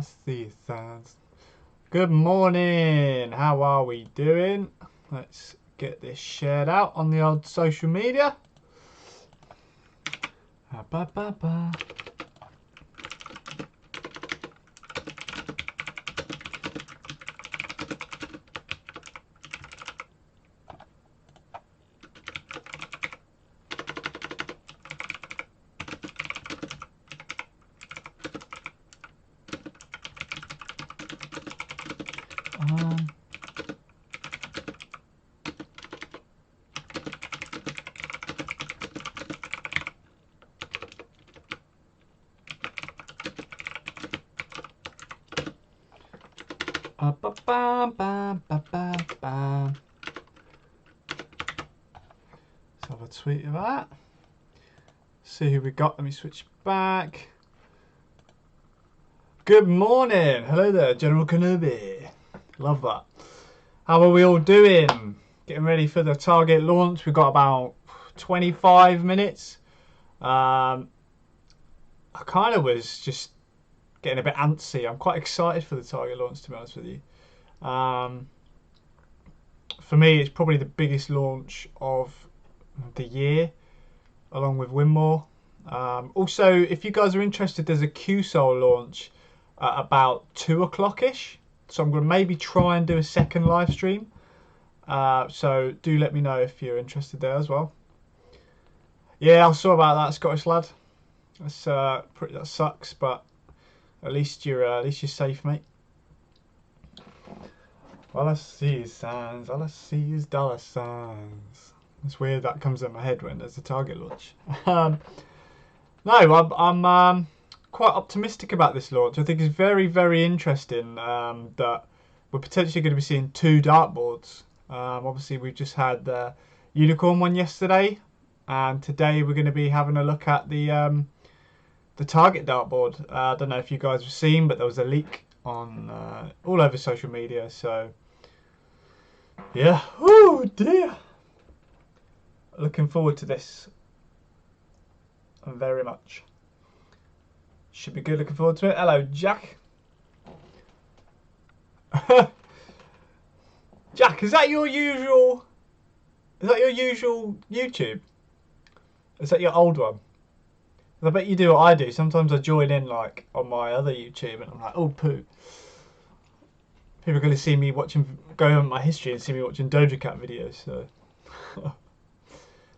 I see signs. Good morning. How are we doing? Let's get this shared out on the old social media. Ba, ba, ba. Ba, ba, ba, ba, ba, ba. Let's have a tweet of that. See who we got. Let me switch back. Good morning. Hello there, General Kenobi. Love that. How are we all doing? Getting ready for the Target launch. We've got about 25 minutes. I kind of was just getting a bit antsy. I'm quite excited for the Target launch, to be honest with you. For me, it's probably the biggest launch of the year, along with Winmore. Also, if you guys are interested, there's a QSOL launch at about 2 o'clock-ish. So I'm going to maybe try and do a second live stream. So do let me know if you're interested there as well. Yeah, I saw about that, Scottish lad. That's that sucks, but at least you're safe, mate. All I see is signs. All I see is dollar signs. It's weird that comes in my head when there's a Target launch. No, I'm quite optimistic about this launch. I think it's very, very interesting that we're potentially going to be seeing 2 dartboards. Obviously, we've just had the unicorn one yesterday, and today we're going to be having a look at the Target dartboard. I don't know if you guys have seen, but there was a leak on all over social media. So yeah, oh dear. Looking forward to this very much. Should be good. Looking forward to it. Hello, Jack. Jack, is that your usual? Is that your usual YouTube? Is that your old one? I bet you do what I do. Sometimes I join in like on my other YouTube, and I'm like, oh poo. People are going to see me going on my history and see me watching Doja Cat videos. So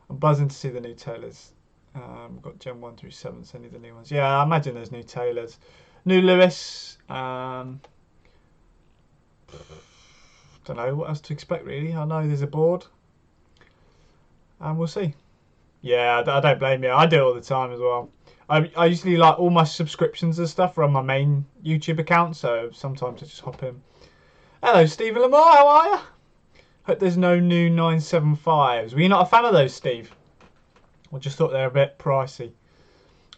I'm buzzing to see the new Taylors. We've got Gen 1 through 7, so I need the new ones. Yeah, I imagine there's new Taylors. New Lewis. Don't know what else to expect, really. I know there's a board. And we'll see. Yeah, I don't blame you. I do it all the time as well. I usually like all my subscriptions and stuff are on my main YouTube account, so sometimes I just hop in. Hello, Stephen Lamar. How are you? Hope there's no new 975s. Were you not a fan of those, Steve? I just thought they're a bit pricey.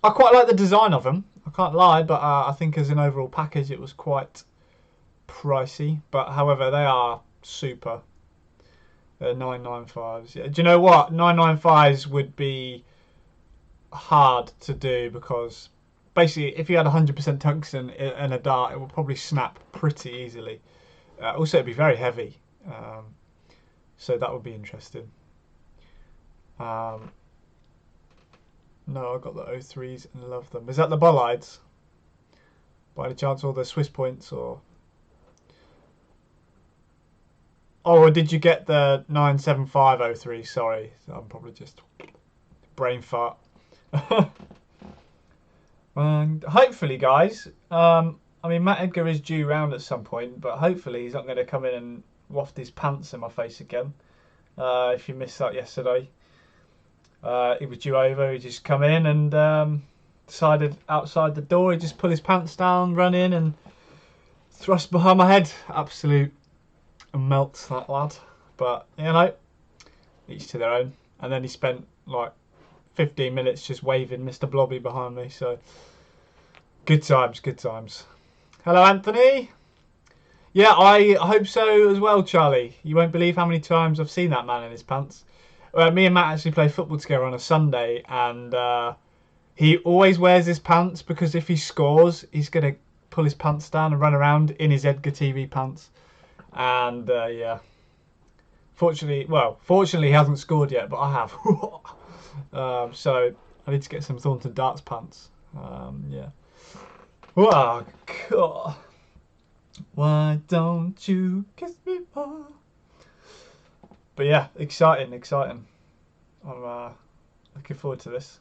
I quite like the design of them. I can't lie, but I think as an overall package it was quite pricey. But however, they are super. They're 995s. Yeah. Do you know what? 995s would be hard to do because basically if you had 100% tungsten in a dart, it would probably snap pretty easily. Also, it'd be very heavy. So that would be interesting. No, I got the 03s and love them. Is that the Bollides? By any chance, or the Swiss points, or? Oh, or did you get the 97503? Sorry, I'm probably just brain fart. And hopefully, guys. I mean, Matt Edgar is due round at some point, but hopefully he's not going to come in and waft his pants in my face again. If you missed that yesterday. He was due over, he just come in and decided outside the door he'd just pull his pants down, run in and thrust behind my head. Absolute melts, that lad. But, you know, each to their own. And then he spent like 15 minutes just waving Mr. Blobby behind me. So, good times, good times. Hello, Anthony. Yeah, I hope so as well, Charlie. You won't believe how many times I've seen that man in his pants. Me and Matt actually play football together on a Sunday, and he always wears his pants because if he scores, he's going to pull his pants down and run around in his Edgar TV pants. And yeah, fortunately he hasn't scored yet, but I have. So I need to get some Thornton Darts pants. Yeah. Oh God. Why don't you kiss me more? But yeah, exciting. I'm looking forward to this.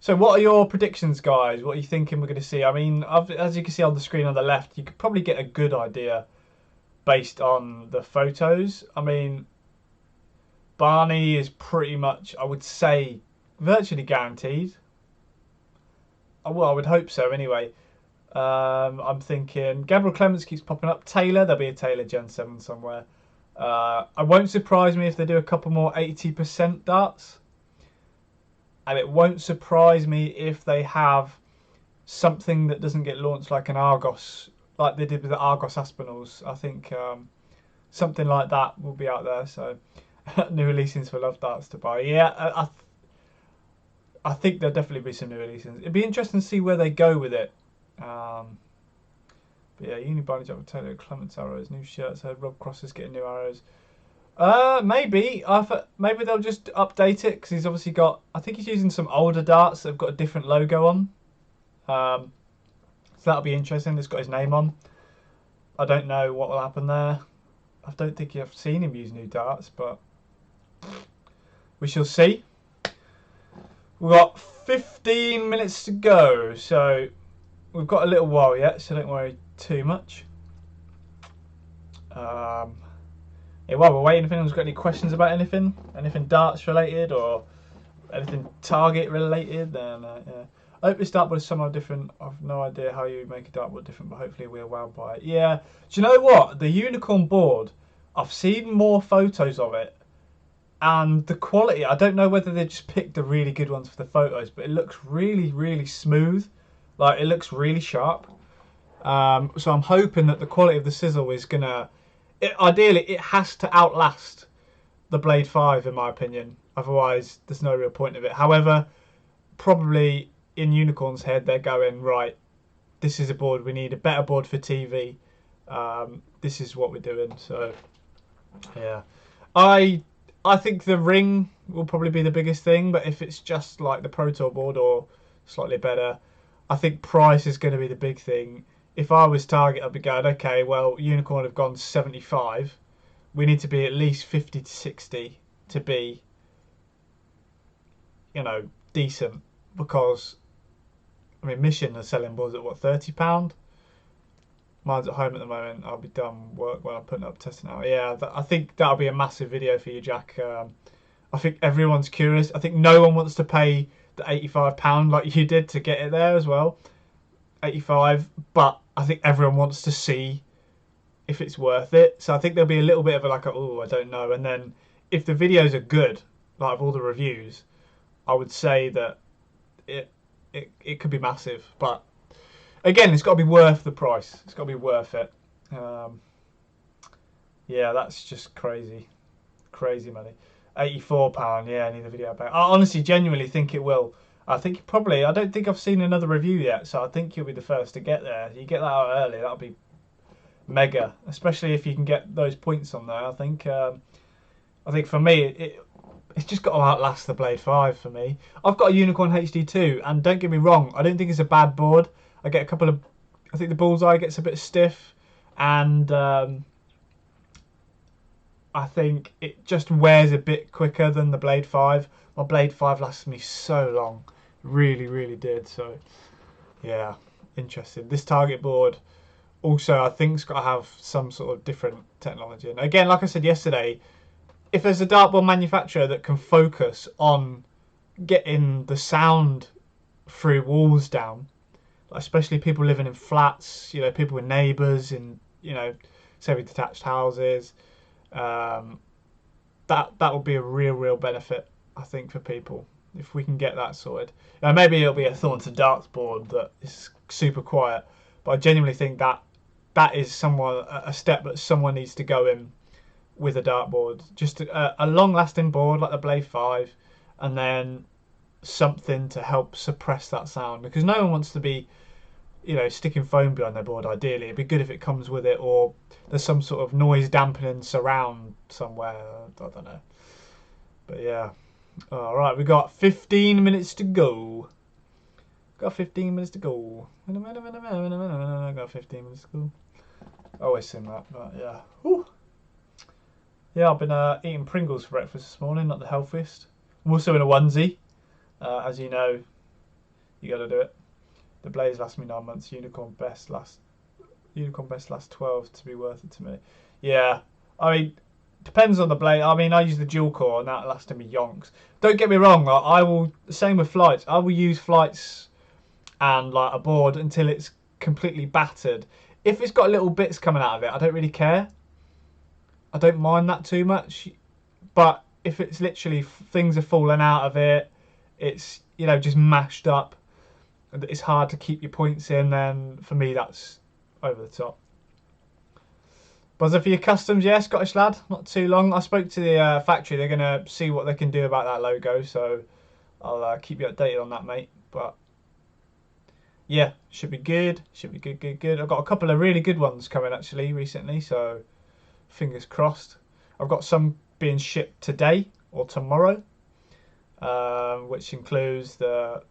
So what are your predictions, guys? What are you thinking we're going to see? I mean, as you can see on the screen on the left, you could probably get a good idea based on the photos. I mean, Barney is pretty much, I would say, virtually guaranteed. Well, I would hope so anyway. I'm thinking Gabriel Clements keeps popping up. Taylor, there'll be a Taylor Gen 7 somewhere. It won't surprise me if they do a couple more 80% darts. And it won't surprise me if they have something that doesn't get launched like an Argos, like they did with the Argos Aspinalls. I think something like that will be out there. So new releasings for Love Darts to buy. Yeah, I think there'll definitely be some new releases. It'd be interesting to see where they go with it. But yeah, Uni Barney Jack with Taylor Clements arrows, new shirts. I heard Rob Cross is getting new arrows. Maybe they'll just update it because he's obviously got. I think he's using some older darts that have got a different logo on. So that'll be interesting. It's got his name on. I don't know what will happen there. I don't think I've seen him use new darts, but we shall see. We've got 15 minutes to go, so we've got a little while yet. So don't worry too much. Yeah, while we're waiting, if anyone's got any questions about anything darts related or anything target related, then yeah. I hope this dartboard is somehow different. I've no idea how you make a dartboard different, but hopefully we're wowed by it. Yeah, do you know what? The Unicorn board, I've seen more photos of it, and the quality, I don't know whether they just picked the really good ones for the photos, but it looks really, really smooth. Like, it looks really sharp. So I'm hoping that the quality of the sizzle is gonna... ideally, it has to outlast the Blade 5, in my opinion. Otherwise, there's no real point of it. However, probably in Unicorn's head, they're going, right, this is a board. We need a better board for TV. This is what we're doing. So, yeah. I think the ring will probably be the biggest thing. But if it's just like the Pro Tour board or slightly better, I think price is going to be the big thing. If I was Target, I'd be going, okay, well, Unicorn have gone 75. We need to be at least 50 to 60 to be, you know, decent. Because, I mean, Mission are selling boards at, what, £30? Mine's at home at the moment. I'll be done work when I'm putting up testing out. Yeah, I think that'll be a massive video for you, Jack. I think everyone's curious. I think no one wants to pay the £85 like you did to get it there as well. 85, but I think everyone wants to see if it's worth it. So I think there'll be a little bit of a, like, oh, I don't know. And then if the videos are good, like of all the reviews, I would say that it could be massive. But again, it's got to be worth the price. It's got to be worth it. Yeah, that's just crazy money. £84. Yeah, I need the video back. I honestly, genuinely think it will. I think probably, I don't think I've seen another review yet, so I think you'll be the first to get there. You get that out early, that'll be mega, especially if you can get those points on there. I think for me, it's just got to outlast the Blade 5 for me. I've got a Unicorn HD2, and don't get me wrong, I don't think it's a bad board. I get a couple of, I think the bullseye gets a bit stiff, and I think it just wears a bit quicker than the Blade 5. My Blade 5 lasted me so long. Really did. So yeah, interesting. This target board also, I think, has got to have some sort of different technology. And again, like I said yesterday, if there's a dartboard manufacturer that can focus on getting the sound through walls down, especially people living in flats, you know, people with neighbours in, you know, semi-detached houses, that would be a real benefit, I think, for people if we can get that sorted. Now, maybe it'll be a Thornton Darts board that is super quiet, but I genuinely think that is a step that someone needs to go in with a dartboard. Just a long-lasting board like the Blade 5, and then something to help suppress that sound, because no one wants to be, you know, sticking foam behind their board ideally. It'd be good if it comes with it, or there's some sort of noise dampening surround somewhere. I don't know. But yeah. Alright, we got 15 minutes to go. Got 15 minutes to go. Got 15 minutes to go. I always sing that, but yeah. Whew. Yeah, I've been eating Pringles for breakfast this morning, not the healthiest. I'm also in a onesie. As you know, you got to do it. The Blaze lasts me 9 months. Unicorn best lasts 12 to be worth it to me. Yeah, I mean, depends on the blade. I mean, I use the dual core and that lasted me yonks. Don't get me wrong. I will. Same with flights. I will use flights and like a board until it's completely battered. If it's got little bits coming out of it, I don't really care. I don't mind that too much. But if it's literally things are falling out of it, it's, you know, just mashed up, it's hard to keep your points in, then for me that's over the top. Buzzer for your customs, yeah, Scottish lad, not too long. I spoke to the factory, they're going to see what they can do about that logo, so I'll keep you updated on that, mate. But yeah, should be good, good. I've got a couple of really good ones coming actually recently, so fingers crossed. I've got some being shipped today or tomorrow, which includes the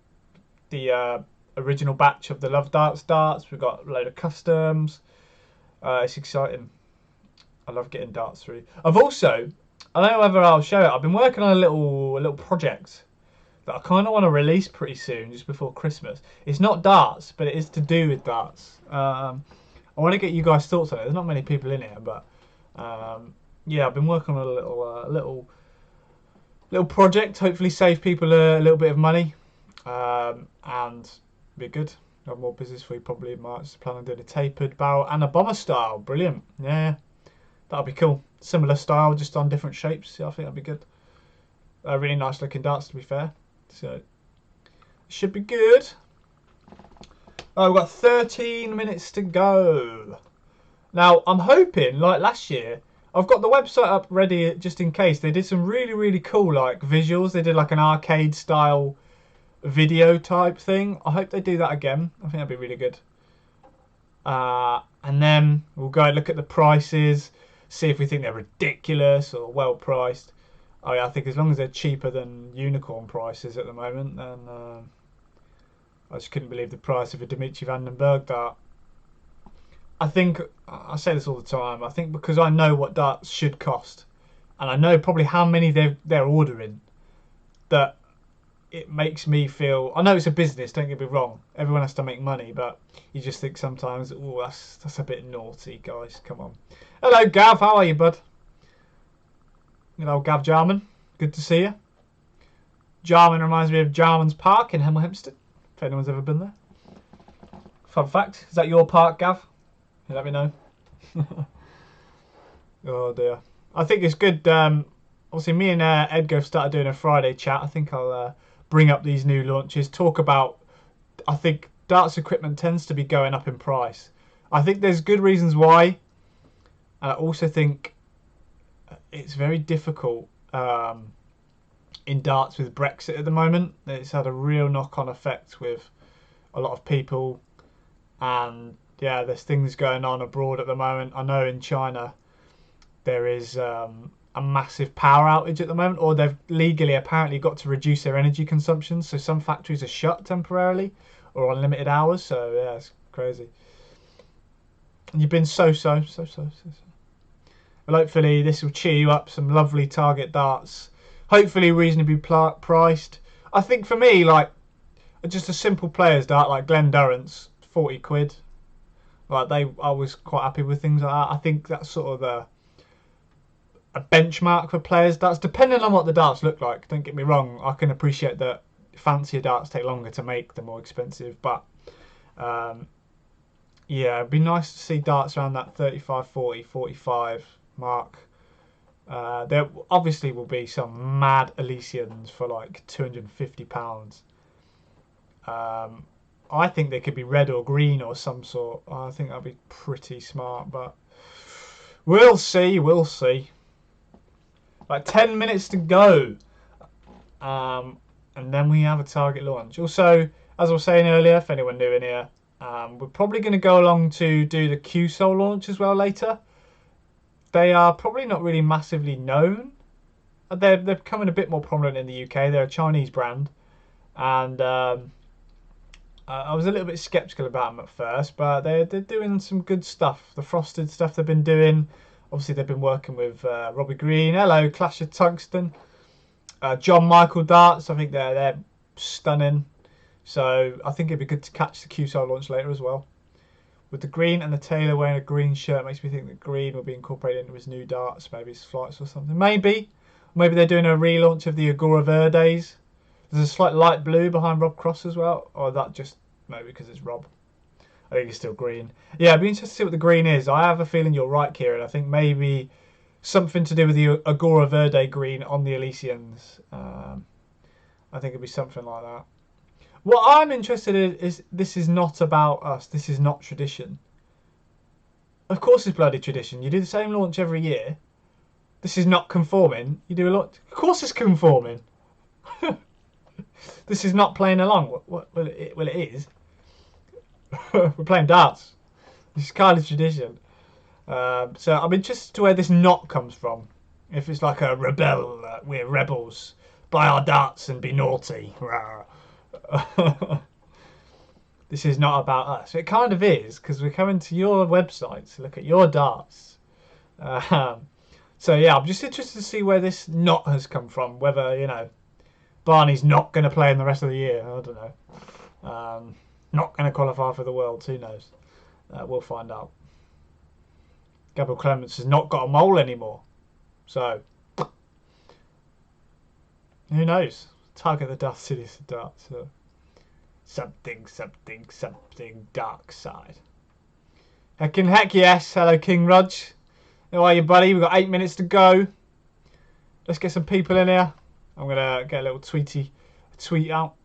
original batch of the Love Darts darts. We've got a load of customs. It's exciting. I love getting darts through. I've also, I don't know whether I'll show it, I've been working on a little project that I kind of want to release pretty soon, just before Christmas. It's not darts, but it is to do with darts. I want to get you guys' thoughts on it. There's not many people in here, but yeah, I've been working on a little project. Hopefully, save people a little bit of money, and be good. Have more business for you probably in March. Plan on doing a tapered barrel and a bomber style. Brilliant. Yeah, that'll be cool. Similar style, just on different shapes. Yeah, I think that'd be good. Really nice looking darts, to be fair. So should be good. Oh, we've got 13 minutes to go. Now I'm hoping, like last year, I've got the website up ready just in case. They did some really cool like visuals. They did like an arcade style video type thing. I hope they do that again. I think that'd be really good. And then we'll go and look at the prices, see if we think they're ridiculous or well priced. Oh yeah, I think as long as they're cheaper than unicorn prices at the moment, then I just couldn't believe the price of a Dimitri Van den Berg dart. I think, I say this all the time, I think because I know what darts should cost, and I know probably how many they're ordering, that it makes me feel, I know it's a business, don't get me wrong, everyone has to make money, but you just think sometimes, oh, that's a bit naughty, guys, come on. Hello Gav, how are you, bud? You know, Gav Jarman, good to see you. Jarman reminds me of Jarman's Park in Hemel Hempstead, if anyone's ever been there. Fun fact, is that your park, Gav? You let me know. Oh dear. I think it's good, obviously me and Edgar have started doing a Friday chat. I think I'll bring up these new launches, talk about, I think darts equipment tends to be going up in price. I think there's good reasons why. I also think it's very difficult in darts with Brexit at the moment. It's had a real knock-on effect with a lot of people, and yeah, there's things going on abroad at the moment. I know in China there is a massive power outage at the moment, or they've legally apparently got to reduce their energy consumption, so some factories are shut temporarily or on limited hours, so yeah, it's crazy. And you've been so. Well, hopefully this will cheer you up, some lovely target darts, hopefully reasonably priced. I think for me, like, just a simple player's dart like Glen Durrant's, 40 quid. Like, I was quite happy with things like that. I think that's sort of a benchmark for players' darts, depending on what the darts look like. Don't get me wrong, I can appreciate that fancier darts take longer to make, they're more expensive, but yeah, it'd be nice to see darts around that 35, 40, 45 mark. There obviously will be some mad Elysians for like £250. I think they could be red or green or some sort. I think that'd be pretty smart, but we'll see. Like 10 minutes to go, and then we have a target launch. Also, as I was saying earlier, if anyone new in here, We're probably going to go along to do the QSOL launch as well later. They are probably not really massively known. They're becoming a bit more prominent in the UK. They're a Chinese brand, and I was a little bit skeptical about them at first, but they're doing some good stuff. The frosted stuff they've been doing. Obviously, they've been working with Robbie Green. Hello, Clash of Tungsten. John Michael darts. I think they're stunning. So I think it'd be good to catch the QSOL launch later as well. With the green and the tailor wearing a green shirt makes me think that green will be incorporated into his new darts, maybe his flights or something. Maybe they're doing a relaunch of the Agora Verdes. There's a slight light blue behind Rob Cross as well, or that just maybe because it's Rob. I think it's still green. Yeah, I'd be interested to see what the green is. I have a feeling you're right, Kieran. I think maybe something to do with the Agora Verde green on the Elysians. I think it'd be something like that. What I'm interested in is this is not about us. This is not tradition. Of course it's bloody tradition. You do the same launch every year. This is not conforming. You do a lot. Of course it's conforming. This is not playing along. Well, it is. We're playing darts. This is kind of tradition. So I'm interested to where this knot comes from. If it's like a rebel, we're rebels. Buy our darts and be naughty. This is not about us. It kind of is, because we're coming to your website to look at your darts. So yeah, I'm just interested to see where this knot has come from. Whether, you know, Barney's not going to play in the rest of the year. I don't know. Not going to qualify for the Worlds. Who knows? We'll find out. Gabriel Clements has not got a mole anymore. So, who knows? Target the Darth Sidious darts. So. Something dark side. Heck yes. Hello, King Rudge. How are you, buddy? We've got 8 minutes to go. Let's get some people in here. I'm going to get a little tweet out.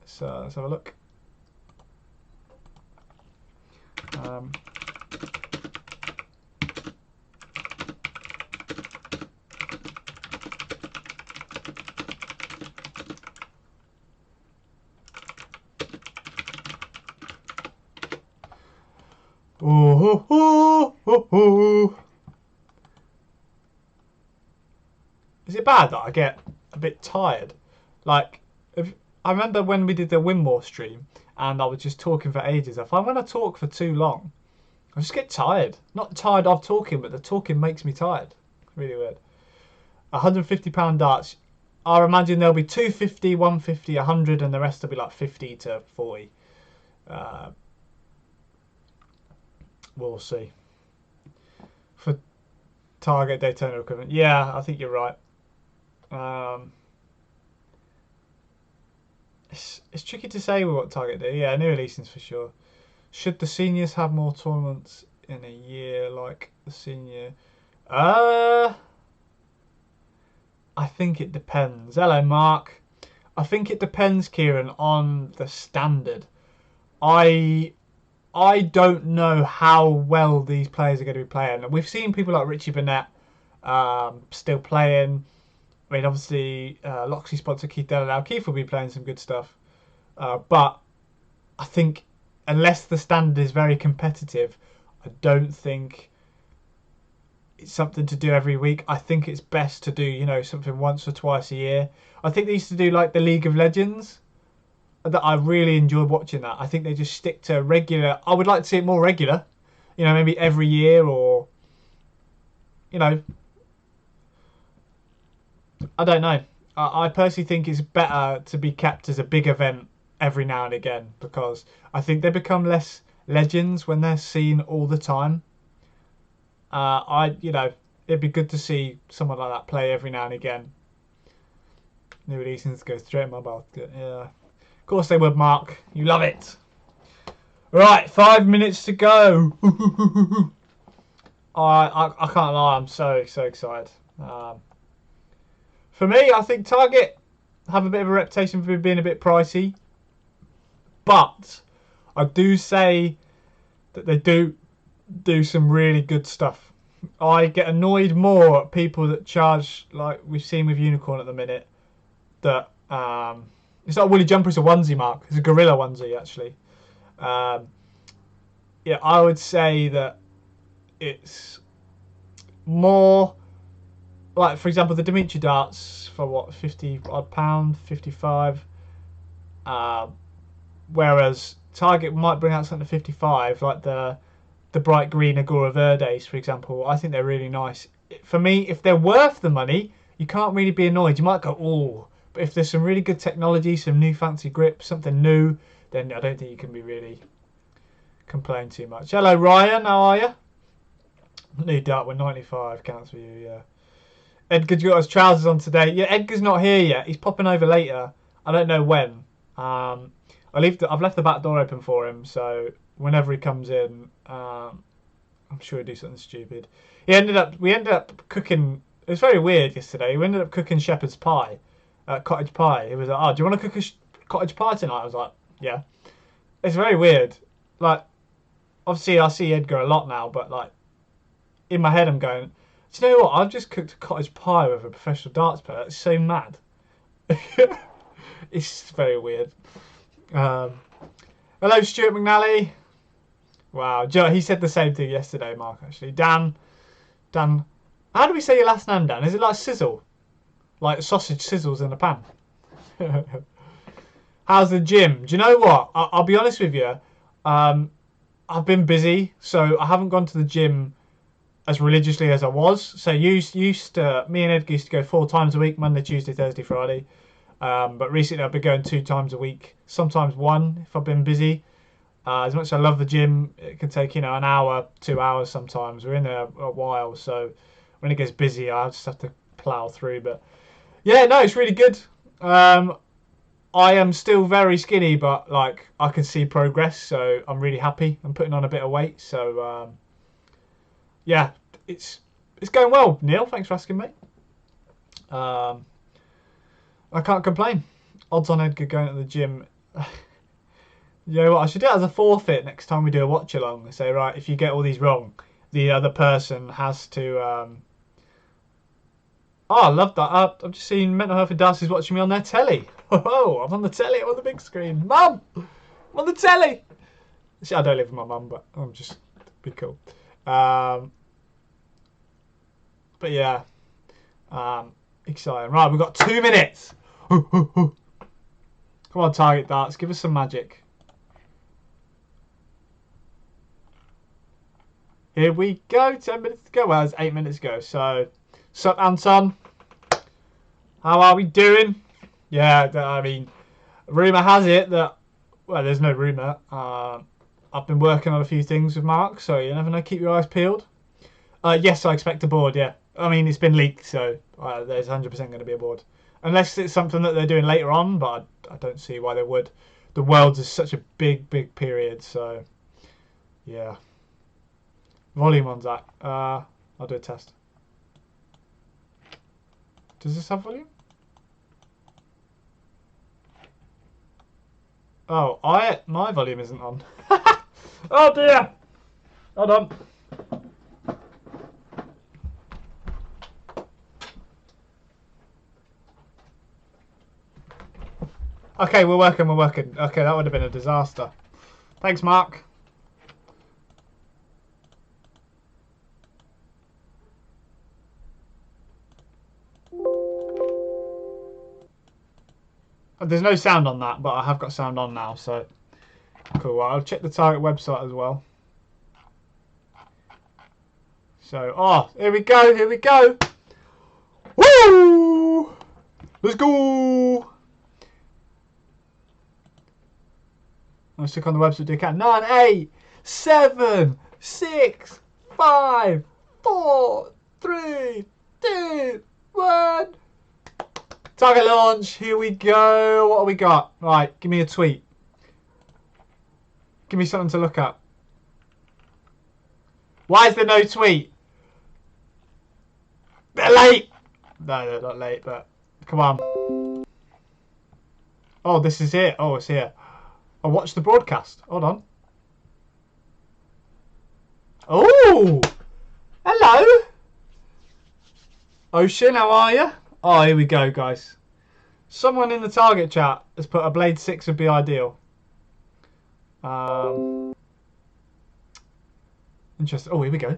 Let's have a look. Is it bad that I get a bit tired? Like, I remember when we did the Winmore stream and I was just talking for ages. I find when I talk for too long, I just get tired. Not tired of talking, but the talking makes me tired. Really weird. £150 darts. I imagine there'll be 250, 150, 100, and the rest will be like 50 to 40. We'll see. For Target Daytona equipment. Yeah, I think you're right. It's tricky to say what Target do. Yeah, new releases for sure. Should the seniors have more tournaments in a year like the senior? I think it depends. Hello, Mark. I think it depends, Kieran, on the standard. I don't know how well these players are going to be playing. We've seen people like Richie Burnett still playing. I mean, obviously, Loxley sponsor Keith Delannoy. Keith will be playing some good stuff. But I think unless the standard is very competitive, I don't think it's something to do every week. I think it's best to do, you know, something once or twice a year. I think they used to do like the League of Legends. That I really enjoyed watching that. I think they just stick to regular. I would like to see it more regular. You know, maybe every year or, you know, I don't know. I personally think it's better to be kept as a big event every now and again because I think they become less legends when they're seen all the time. You know, it'd be good to see someone like that play every now and again. New releases go straight in my basket. Yeah, of course they would, Mark. You love it. Right, 5 minutes to go. I can't lie. I'm so excited. For me, I think Target have a bit of a reputation for being a bit pricey. But I do say that they do some really good stuff. I get annoyed more at people that charge, like we've seen with Unicorn at the minute, that it's not a woolly jumper, it's a onesie, Mark. It's a gorilla onesie, actually. Yeah, I would say that it's more like, for example, the Dimitri darts for what, 50 odd pound, 55. Whereas Target might bring out something to 55, like the bright green Agora Verdes, for example. I think they're really nice. For me, if they're worth the money, you can't really be annoyed. You might go, oh, but if there's some really good technology, some new fancy grips, something new, then I don't think you can be really complain too much. Hello, Ryan. How are you? New dart with 95 counts for you. Yeah. Edgar's got his trousers on today. Yeah, Edgar's not here yet. He's popping over later. I don't know when. I've left the back door open for him, so whenever he comes in, I'm sure he'll do something stupid. We ended up cooking. It was very weird yesterday. We ended up cooking shepherd's pie, cottage pie. He was like, "Oh, do you want to cook a cottage pie tonight?" I was like, "Yeah." It's very weird. Like, obviously, I see Edgar a lot now, but like, in my head, I'm going, "Do you know what? I've just cooked a cottage pie with a professional darts player. It's so mad." It's very weird. Hello, Stuart McNally. Wow, he said the same thing yesterday, Mark. Actually, Dan. How do we say your last name, Dan? Is it like sizzle, like sausage sizzles in a pan? How's the gym? Do you know what? I'll be honest with you. I've been busy, so I haven't gone to the gym as religiously as I was. So me and Ed used to go 4 times a week, Monday, Tuesday, Thursday, Friday. But recently I've been going 2 times a week, sometimes 1 if I've been busy. As much as I love the gym, it can take, an hour, 2 hours sometimes. We're in there a while, so when it gets busy, I just have to plough through. But yeah, no, it's really good. I am still very skinny, but like I can see progress, so I'm really happy. I'm putting on a bit of weight, so yeah, it's going well. Neil, thanks for asking me. I can't complain. Odds on Edgar going to the gym. You know what? I should do it as a forfeit next time we do a watch along. Say, right, if you get all these wrong, the other person has to. Oh, I love that. I've just seen Mental Health and Darcy's watching me on their telly. Oh, I'm on the telly. I'm on the big screen. Mum, I'm on the telly. See, I don't live with my mum, but I'm just be cool. But yeah, exciting. Right, we've got 2 minutes. Come on, Target Darts, give us some magic. Here we go. 10 minutes to go. Well, it's 8 minutes ago. So, sup, Anton? How are we doing? Yeah, I mean, rumour has it that, well, there's no rumour. I've been working on a few things with Mark, so you never know. Keep your eyes peeled. Yes, I expect a board, yeah. I mean, it's been leaked, so there's 100% going to be a board. Unless it's something that they're doing later on, but I don't see why they would. The Worlds is such a big period, so yeah. Volume on that. I'll do a test. Does this have volume? Oh, my volume isn't on. Oh dear! Hold on. Okay, we're working. Okay, that would have been a disaster. Thanks, Mark. There's no sound on that, but I have got sound on now, so cool. I'll check the Target website as well. So, here we go. Woo! Let's go! Let's click on the website. Do you can? 9, 8, 7, 6, 5, 4, 3, 2, 1. Target launch. Here we go. What have we got? Right, give me a tweet. Give me something to look at. Why is there no tweet? They're late. No, they're not late, but come on. Oh, this is it. Oh, it's here. I'll watch the broadcast. Hold on. Oh, hello. Ocean, how are you? Oh, here we go, guys. Someone in the Target chat has put a Blade 6 would be ideal. Interesting. Oh, here we go.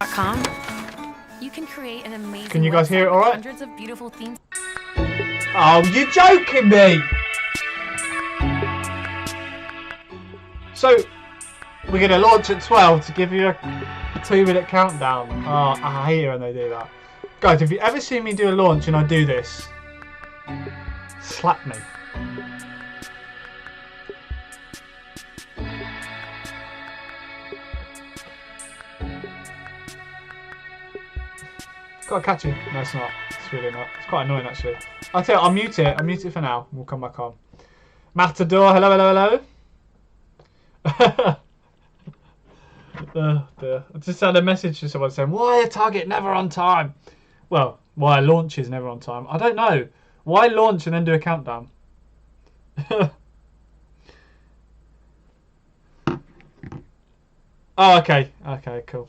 .com. You can create an amazing. Can you guys hear it all right? Hundreds of beautiful themes. Oh, you're joking me! So, we're going to launch at 12 to give you a 2-minute countdown. Oh, I hate it when they do that. Guys, if you ever see me do a launch and I do this, slap me. Quite catchy. No, it's not. It's really not. It's quite annoying, actually. I'll tell you, I'll mute it. I'll mute it for now. We'll come back on. Matador, hello, hello, hello. Oh, dear. I just had a message to someone saying, why are Target never on time? Well, why launch is never on time? I don't know. Why launch and then do a countdown? Oh, okay. Okay, cool.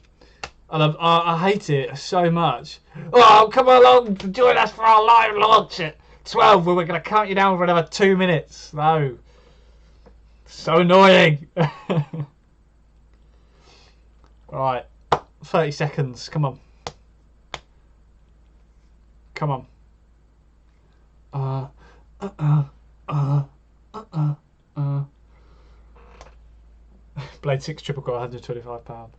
I hate it so much. Oh, come along to join us for our live launch at 12 where we're going to count you down for another 2 minutes. No. So annoying. Right. 30 seconds. Come on. Come on. Blade 6 triple core, £125.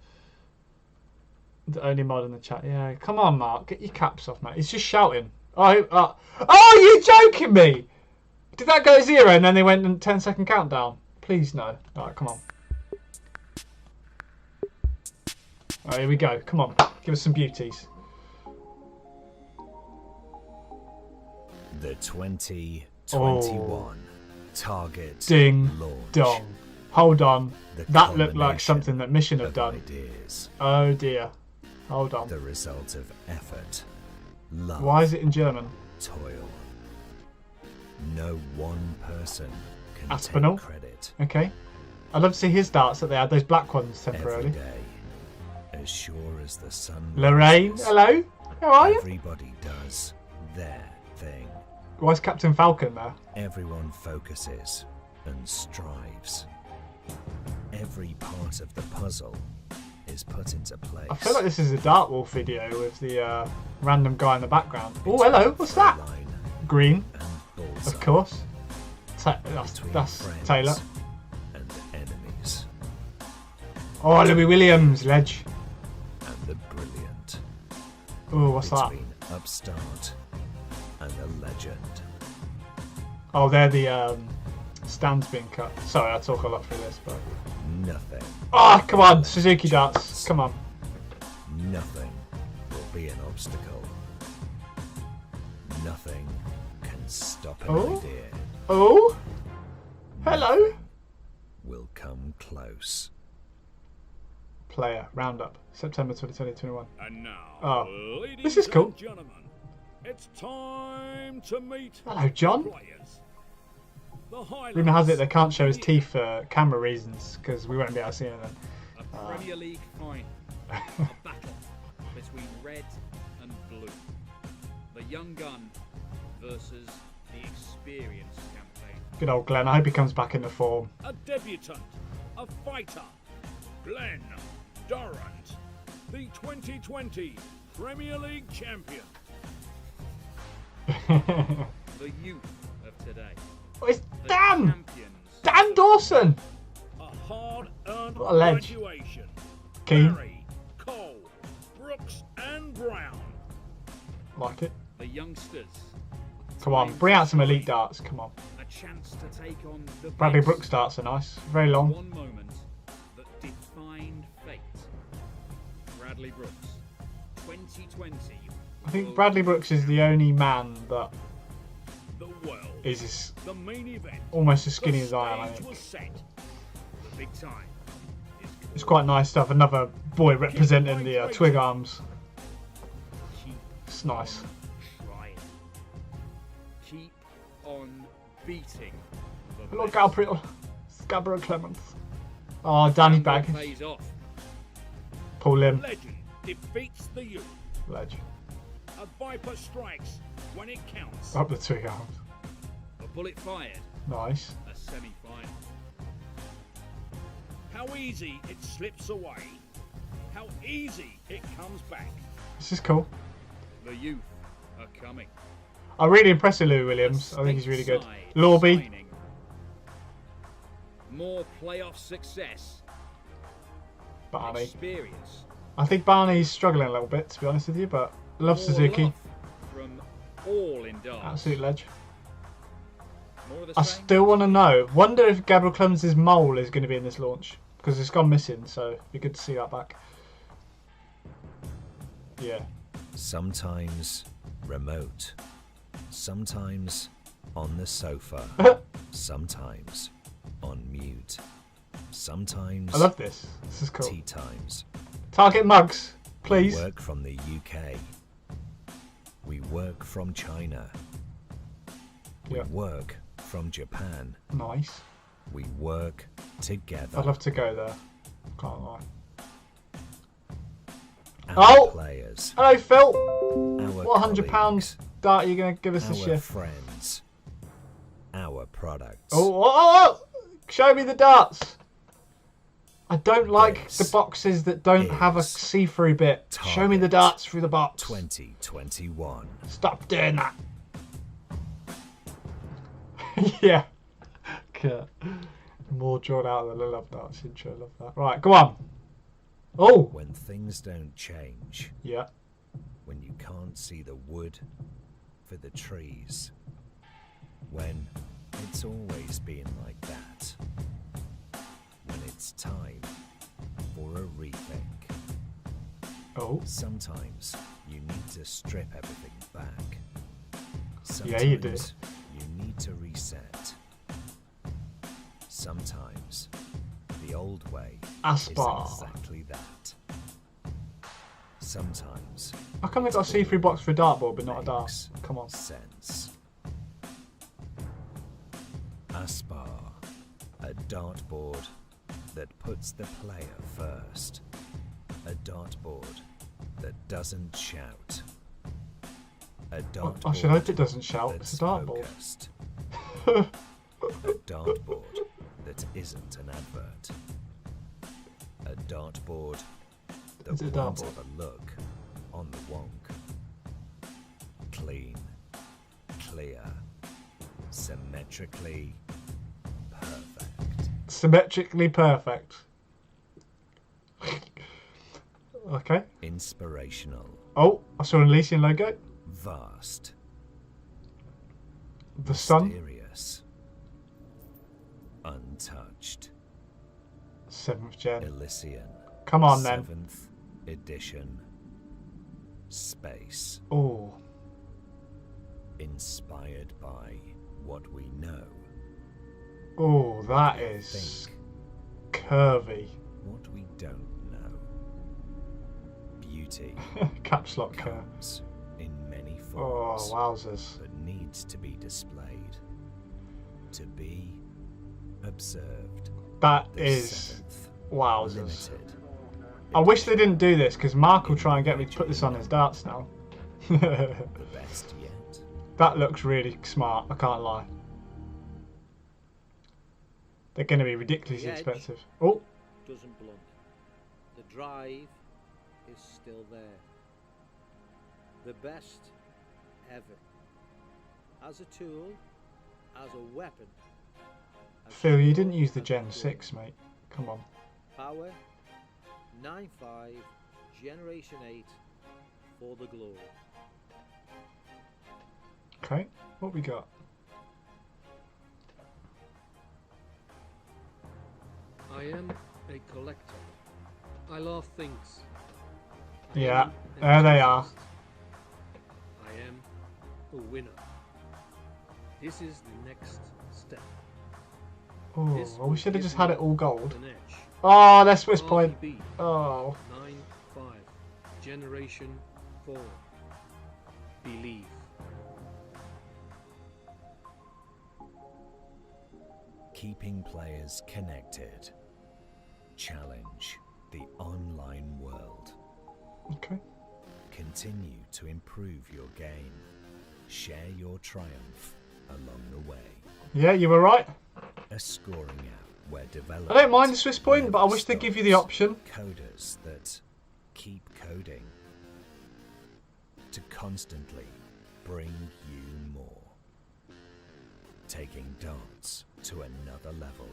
The only mod in the chat. Yeah, come on, Mark. Get your caps off, mate. He's just shouting. Oh, you're joking me! Did that go 0 and then they went in 10-second countdown? Please, no. Alright, come on. Alright, here we go. Come on. Give us some beauties. The 2021 Target Ding launch. dong. Hold on. The That looked like culmination something that Mission have of done. Ideas, Oh dear. Hold on. the result of effort, love, Why is it in German? toil. No one person can Aspinall? take credit. Okay. I'd love to see his darts that they had, those black ones Every temporarily. day, as sure as the sun Lorraine, rises, hello? How are you? everybody does their thing. Why is Captain Falcon there? Everyone focuses and strives. Every part of the puzzle is put into place. I feel like this is a Dart Wolf video with the random guy in the background. Oh, hello, what's that? Line Green, and bullseye of course. between That's friends Taylor. and enemies, Oh, Louis Williams, Ledge. and the brilliant Oh, what's that? between upstart and a legend. Oh, they're the stands being cut. Sorry, I talk a lot through this, but... Nothing, Oh, come on, Suzuki darts. Come on. nothing will be an obstacle. Nothing can stop an Oh? idea. Oh? Hello? Will come close. Player, roundup. September 2020-21. And now, Oh, ladies this is cool. and gentlemen, it's time to meet Hello, John. the players. The highlights Rumour has it they can't show his teeth for camera reasons, because we won't be able to see anything. A Premier League final. A battle between red and blue. The young gun versus the experienced campaign. Good old Glenn, I hope he comes back into form. A debutant, a fighter, Glenn Durrant, the 2020 Premier League champion. The youth of today. Oh, it's The Dan! champions. Dan Dawson! A hard-earned What a ledge. graduation. Keen. Barry, Cole, Brooks and Brown. Like it. The youngsters. Come on, bring out some elite darts, come on. A chance to take on the Bradley best. Brooks darts are nice. Very long. One moment that defined fate. Bradley Brooks, 2020. I think Bradley Brooks is the only man that The world. is The main event. almost as skinny The as I am, I stage think. was set. The big time. It's quite nice to have another boy representing the Twig Arms. Keep It's nice. on trying. Keep on beating. the Hello, best. Gabriel Clemens. Oh, Danny Gamble Bag. pays off. Paul Lim. Legend defeats the youth. Ledge. A viper strikes when it counts. Up the Twig Arms. A bullet fired. Nice. A semi-final. How easy it slips away. How easy it comes back. This is cool. The youth are coming. I'm really impressed with Lou Williams. I think he's really good. Lorby. Signing. More playoff success. Barney. Experience. I think Barney's struggling a little bit, to be honest with you, but love More Suzuki. love from all in darts. Absolute ledge. More of the I same. still want to know. Wonder if Gabriel Clemens' mole is going to be in this launch. Because it's gone missing, so it'd be good to see that back. Yeah. Sometimes remote, sometimes on the sofa, sometimes on mute, sometimes I love this. This is cool. tea times. Target mugs, We please. work from the UK. We work from China. We Yep. work from Japan. Nice. We work together. I'd love to go there. Can't lie. Our Oh! players, Hello, Phil. our What £100 colleagues, dart are you going to give us this our year? friends, our products. Oh! Show me the darts. I don't like This the boxes that don't have a is see-through bit. Show me the Target darts through the box. 2021. Stop doing that. Yeah. Okay. More drawn out than I love darts intro. Love that. Right, go on. Oh. When things don't change, Yeah. when you can't see the wood for the trees, when it's always been like that, when it's time for a rethink. Oh. Sometimes you need to strip everything back. Yeah, you do. Sometimes you need to reset. Sometimes the old way Aspar. is exactly that. Sometimes How come they got a see-through box for a dartboard but not a dart? makes Come on. sense. Aspar, a dartboard that puts the player first. A dartboard that doesn't shout. A dartboard I should hope it doesn't shout. It's that's a dartboard. focused. A dartboard that isn't an advert. A dartboard that Is it a won't dartboard? have a look on the wonk. Clean, clear, symmetrically perfect. Symmetrically perfect. Okay. Inspirational, Oh, I saw an Elysian logo. vast, The sun. mysterious, untouched. 7th gen. Elysian. Come on then. 7th edition. Space. Oh. Inspired by what we know. Oh, that is Think curvy. what we don't know. Beauty Caps lock curve. comes in many Oh, forms, wowzers. but needs to be displayed. To be observed. That The is 7th wowzers. limited. I wish they didn't do this because Mark will try and get me to put this on his darts now. The best yet. That looks really smart, I can't lie. They're going to be ridiculously The edge. expensive. Oh, Doesn't blunt. The drive is still there. The best ever. As a tool, as a weapon. as Phil, you sure didn't use the as a Gen gun. 6, mate. Come on. Power, 9.5, Generation 8, for the glory. Okay, what we got? I am a collector. I love things. I Yeah, am an there they are. enthusiast. I am a winner. This is the next step. Oh, This well, we will should have give just had me it all gold. An edge. Oh, that's Swiss point. RBB Oh, 9.5. Generation 4. Believe. Keeping players connected. Challenge the online world. okay. Continue to improve your game. Share your triumph along the way. Yeah, you were right. A scoring app where developers I don't mind the Swiss point, but I wish they'd give you the option. Coders that keep coding to constantly bring you more, taking dance to another level.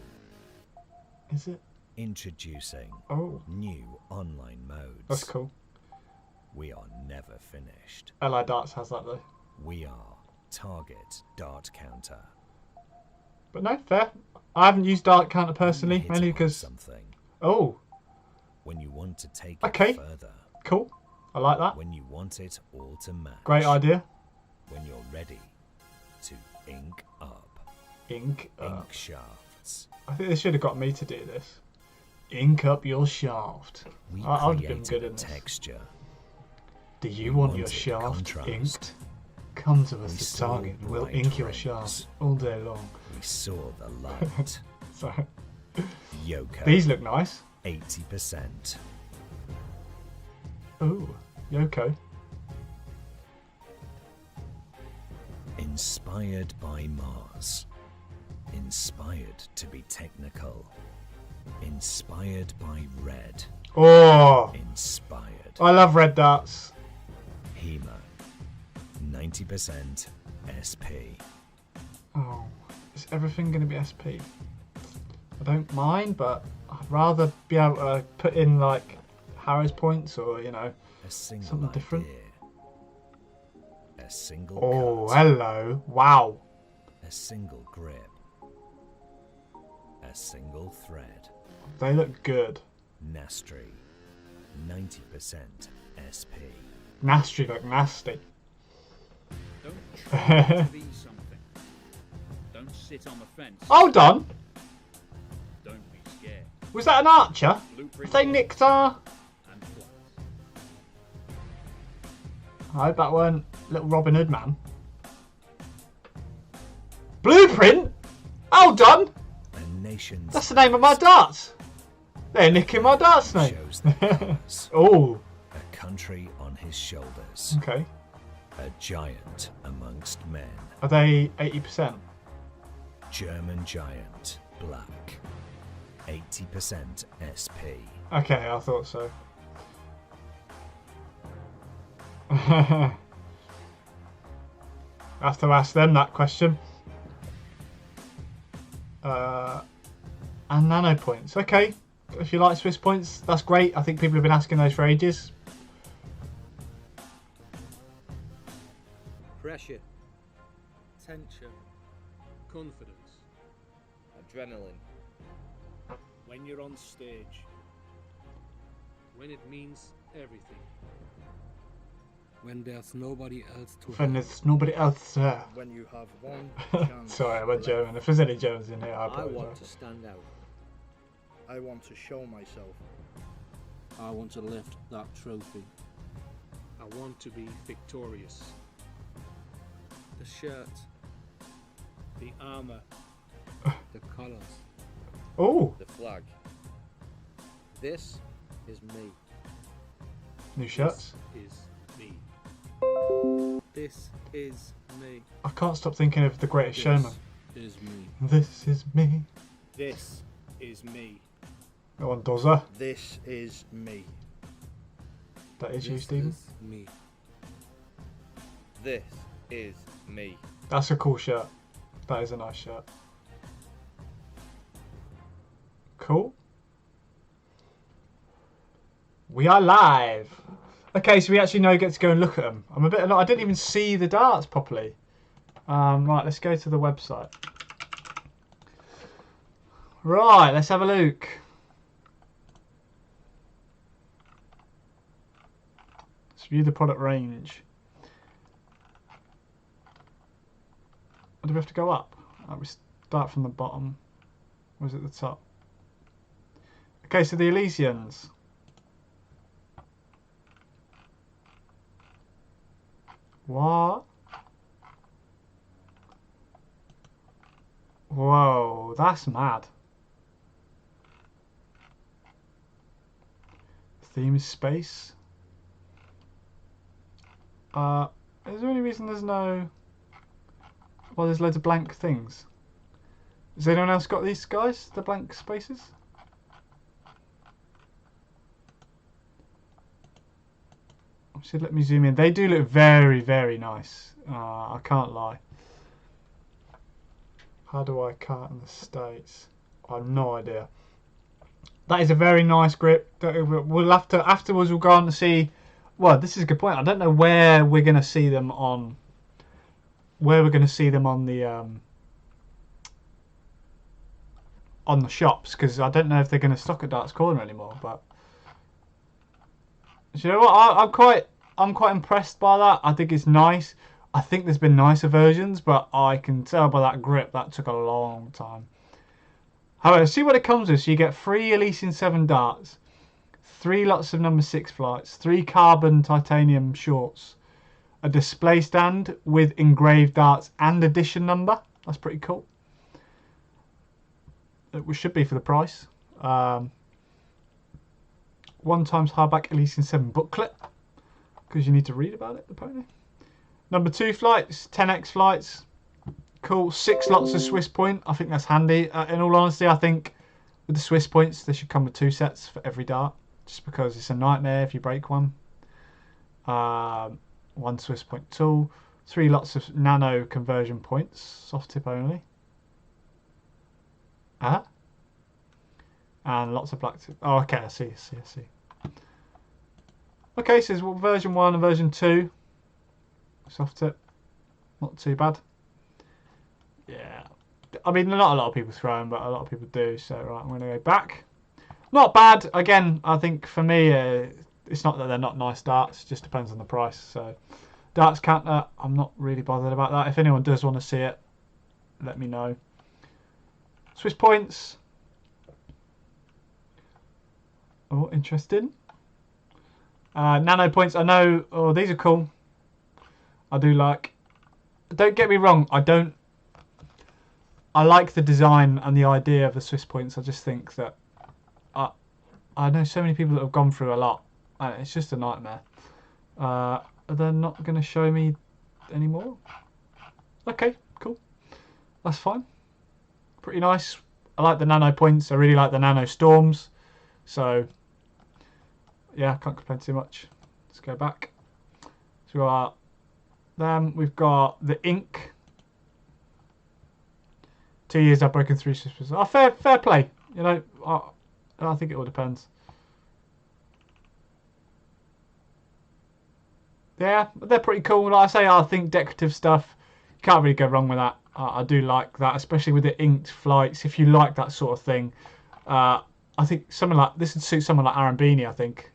Is it? Introducing Oh, new online modes. that's cool. We are never finished. LI Darts has that though. We are Target Dart Counter. But no, fair. I haven't used Dart Counter personally, Hit mainly on because... something Oh, when you want to take Okay. it further. cool. I like that. When you want it all to match. Great idea. When you're ready to ink up. Ink. Ink shafts. I think they should have got me to do this. Ink up your shaft. We I'd have been created good a in this. texture. Do you We want your wanted shaft contrast. inked? Come to We us at saw Target and we'll bright ink your rings. shaft all day long. We saw the light. So, Yoko. these look nice. 80%. Ooh, Yoko. Inspired by Mars. Inspired to be technical. Inspired by red. Oh, Inspired. I love red darts. HEMA. 90% SP. Oh, is everything going to be SP? I don't mind, but I'd rather be able to put in like Harris points or, you know. A single Something different. idea. A single Oh, cut. hello. Wow. A single grip. A single thread. They look good. Nastri. 90% SP. Nasty look nasty. Don't try to be something. Don't sit on the fence. Hold on. Don't be scared. Was that an archer? Blueprint Have they nicked our... and flight. I hope that weren't little Robin Hood man. Blueprint? Hold on. A nation's That's the name of my darts. They're nicking my darts name. shows the colours. Oh, A country on his shoulders. okay. A giant amongst men. Are they 80%? German giant. Black. 80% SP. Okay, I thought so. I have to ask them that question. And nano points. Okay, if you like Swiss points, that's great. I think people have been asking those for ages. Pressure. Tension. Confidence. Adrenaline. When you're on stage, When it means everything. When there's nobody else to When help. there's nobody else there. when you have one chance. Sorry, I'm a left, German. If there's any Germans in here, I I want apologise. to stand out. I want to show myself. I want to lift that trophy. I want to be victorious. The shirt, The armour, the colors. Oh, The flag. This is me. new shirts. This is me. This is me. I can't stop thinking of The Greatest This Showman. is me. This is me. this is me. Go on, Dozza. This is me. That is you, This Stephen. is me. This is me. That's a cool shirt. That is a nice shirt. Cool. We are live. Okay, so we actually now get to go and look at them. I'm a bit. I didn't even see the darts properly. Right, let's go to the website. Right, let's have a look. Let's view the product range. Or do we have to go up? We start from the bottom. Or is it the top? Okay, so the Elysians. What? Whoa, that's mad. Theme is space. Is there any reason there's no... Well, there's loads of blank things. Has anyone else got these guys? The blank spaces? So let me zoom in. They do look very, very nice. I can't lie. How do I cut in the States? I have no idea. That is a very nice grip. We'll have to, afterwards we'll go on to see. Well, this is a good point. I don't know where we're going to see them on. Where we're going to see them on the shops, because I don't know if they're going to stock at Darts Corner anymore. But do you know what? I'm quite impressed by that. I think it's nice. I think there's been nicer versions, but I can tell by that grip that took a long time. However, see what it comes with. So you get 3 Elysian 7 darts, 3 lots of number 6 flights, 3 carbon titanium shorts, a display stand with engraved darts and edition number. That's pretty cool. It should be for the price. 1 times hardback Elysian 7 booklet, because you need to read about it, apparently. Number 2 flights, 10x flights. Cool. 6 lots of Swiss point. I think that's handy. In all honesty, I think with the Swiss points, they should come with 2 sets for every dart, just because it's a nightmare if you break one. 1 Swiss point tool. 3 lots of nano conversion points. Soft tip only. And lots of black tip. Oh, okay. I see. Okay, so there's version 1 and version 2. Soft tip. Not too bad. Yeah. I mean, not a lot of people throw them, but a lot of people do. So, right, I'm going to go back. Not bad. Again, I think for me, it's not that they're not nice darts. It just depends on the price. So, darts counter, I'm not really bothered about that. If anyone does want to see it, let me know. Swiss points. Oh, interesting. Nano points. I know. Oh, these are cool. I do like. Don't get me wrong. I like the design and the idea of the Swiss points. I just think that I know so many people that have gone through a lot, and it's just a nightmare. They're not going to show me anymore. Okay, cool. That's fine. Pretty nice. I like the nano points. I really like the nano storms. So yeah, can't complain too much. Let's go back. So we've got them. We've got the ink. 2 years I've broken 3 systems. Oh, fair play. You know, I think it all depends. Yeah, they're pretty cool. Like I say, I think decorative stuff, can't really go wrong with that. I do like that, especially with the inked flights. If you like that sort of thing, I think someone like this would suit someone like Aaron Beanie. I think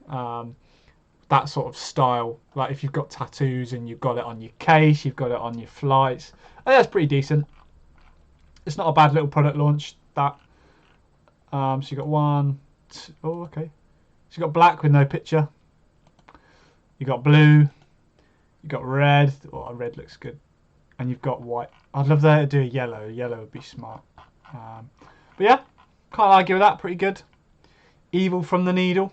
that sort of style. Like if you've got tattoos and you've got it on your case, you've got it on your flights. I think that's pretty decent. It's not a bad little product launch, that. So you got 1, 2, oh, okay. So you got black with no picture. You got blue. You got red. Oh, red looks good. And you've got white. I'd love to do a yellow. Yellow would be smart. But yeah, can't argue with that. Pretty good. Evil from the Needle.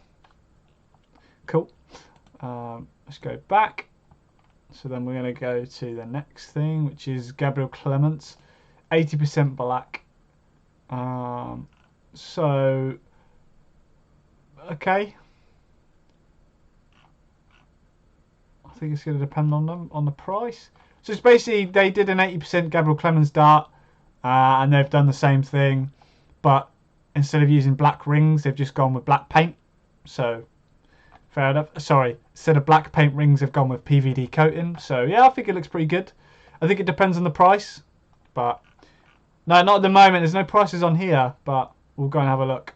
Cool. Let's go back. So then we're going to go to the next thing, which is Gabriel Clements. 80% black. So, okay. I think it's going to depend on the price. So it's basically they did an 80% Gabriel Clemens dart, and they've done the same thing, but instead of using black rings, they've just gone with black paint. So fair enough. Sorry, instead of black paint rings, they've gone with PVD coating. So yeah, I think it looks pretty good. I think it depends on the price, but no, not at the moment. There's no prices on here, but we'll go and have a look.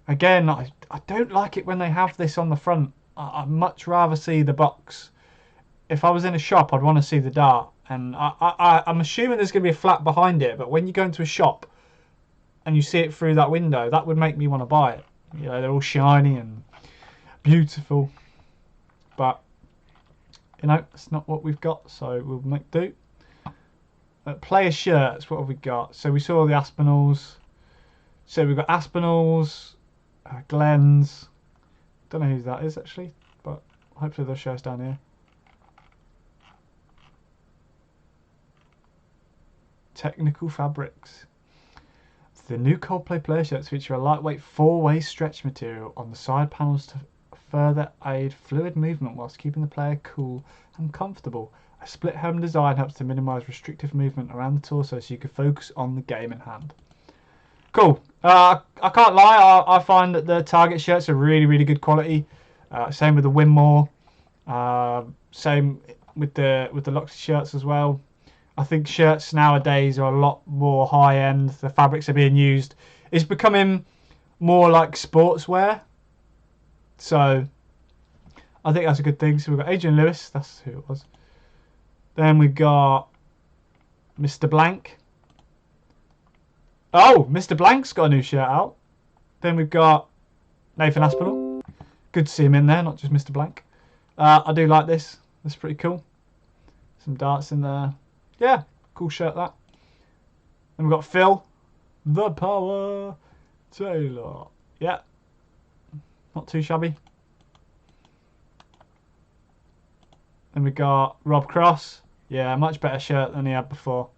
Again, I don't like it when they have this on the front. I'd much rather see the box. If I was in a shop, I'd want to see the dart. And I'm assuming there's going to be a flap behind it, but when you go into a shop and you see it through that window, that would make me want to buy it. You know, they're all shiny and beautiful. But, you know, it's not what we've got, so we'll make do. Player shirts, what have we got? So we saw the Aspinalls. So we've got Aspinalls, Glens. Don't know who that is actually, but hopefully they'll show us down here. Technical Fabrics. The new Coldplay player shirts feature a lightweight 4-way stretch material on the side panels to further aid fluid movement whilst keeping the player cool and comfortable. A split hem design helps to minimise restrictive movement around the torso so you can focus on the game in hand. Cool. I can't lie, I find that the Target shirts are really, really good quality. Same with the Winmore. Same with the Loxley shirts as well. I think shirts nowadays are a lot more high end. The fabrics are being used. It's becoming more like sportswear. So I think that's a good thing. So we've got Adrian Lewis, that's who it was. Then we've got Mr. Blank. Oh, Mr. Blank's got a new shirt out. Then we've got Nathan Aspinall. Good to see him in there, not just Mr. Blank. I do like this. That's pretty cool. Some darts in there. Yeah, cool shirt that. Then we've got Phil, the Power Taylor. Yeah, not too shabby. Then we got Rob Cross. Yeah, much better shirt than he had before.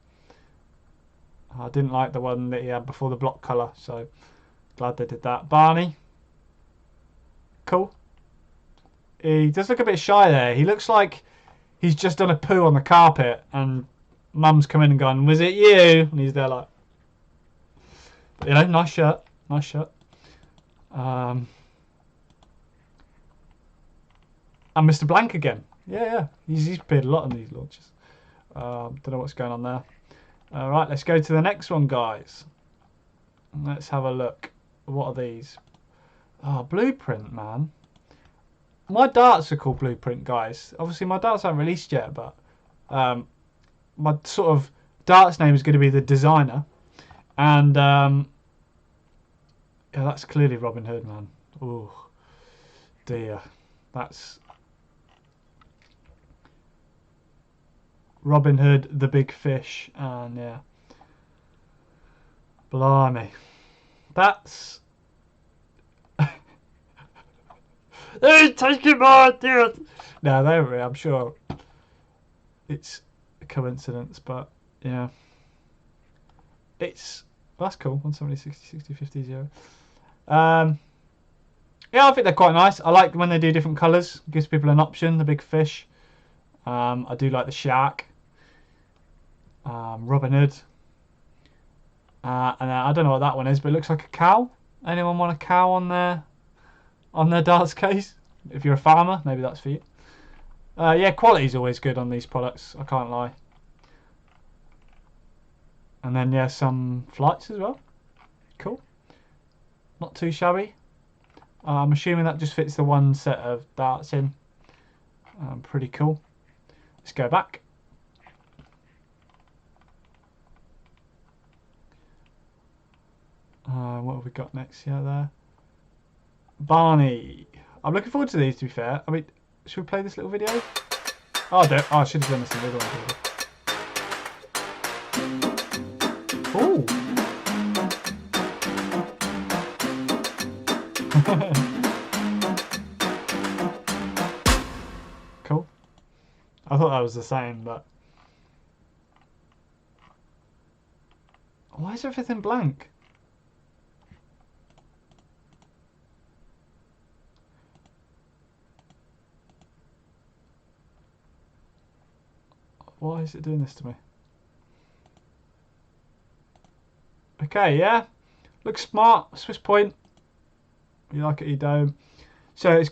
I didn't like the one that he had before, the block colour, so glad they did that. Barney. Cool. He does look a bit shy there. He looks like he's just done a poo on the carpet and Mum's come in and gone, was it you? And he's there like, but, you know, nice shirt. Nice shirt. And Mr. Blank again. Yeah. He's appeared a lot in these launches. Don't know what's going on there. Alright, let's go to the next one, guys. Let's have a look. What are these? Oh, Blueprint, man. My darts are called Blueprint, guys. Obviously, my darts aren't released yet, but my sort of darts name is going to be the Designer. And yeah, that's clearly Robin Hood, man. Oh, dear. That's Robin Hood, the Big Fish, and yeah. Blimey. That's... They're taking my ideas! No, they were, I'm sure it's a coincidence, but yeah. It's... That's cool. 170, 60, 60, 50, 0. Yeah, I think they're quite nice. I like when they do different colours. Gives people an option, the Big Fish. I do like the Shark. Robin Hood. And I don't know what that one is, but it looks like a cow. Anyone want a cow on their darts case? If you're a farmer, maybe that's for you. Yeah, quality's always good on these products, I can't lie. And then yeah, some flights as well. Cool. Not too shabby. I'm assuming that just fits the one set of darts in. Pretty cool. Let's go back. What have we got next? Yeah, there. Barney. I'm looking forward to these, to be fair. I mean, should we play this little video? Oh, I should have done this in the other one. Cool. I thought that was the same, but... Why is everything blank? Why is it doing this to me? Okay, yeah. Looks smart. Swiss Point. You like it, you don't. So it's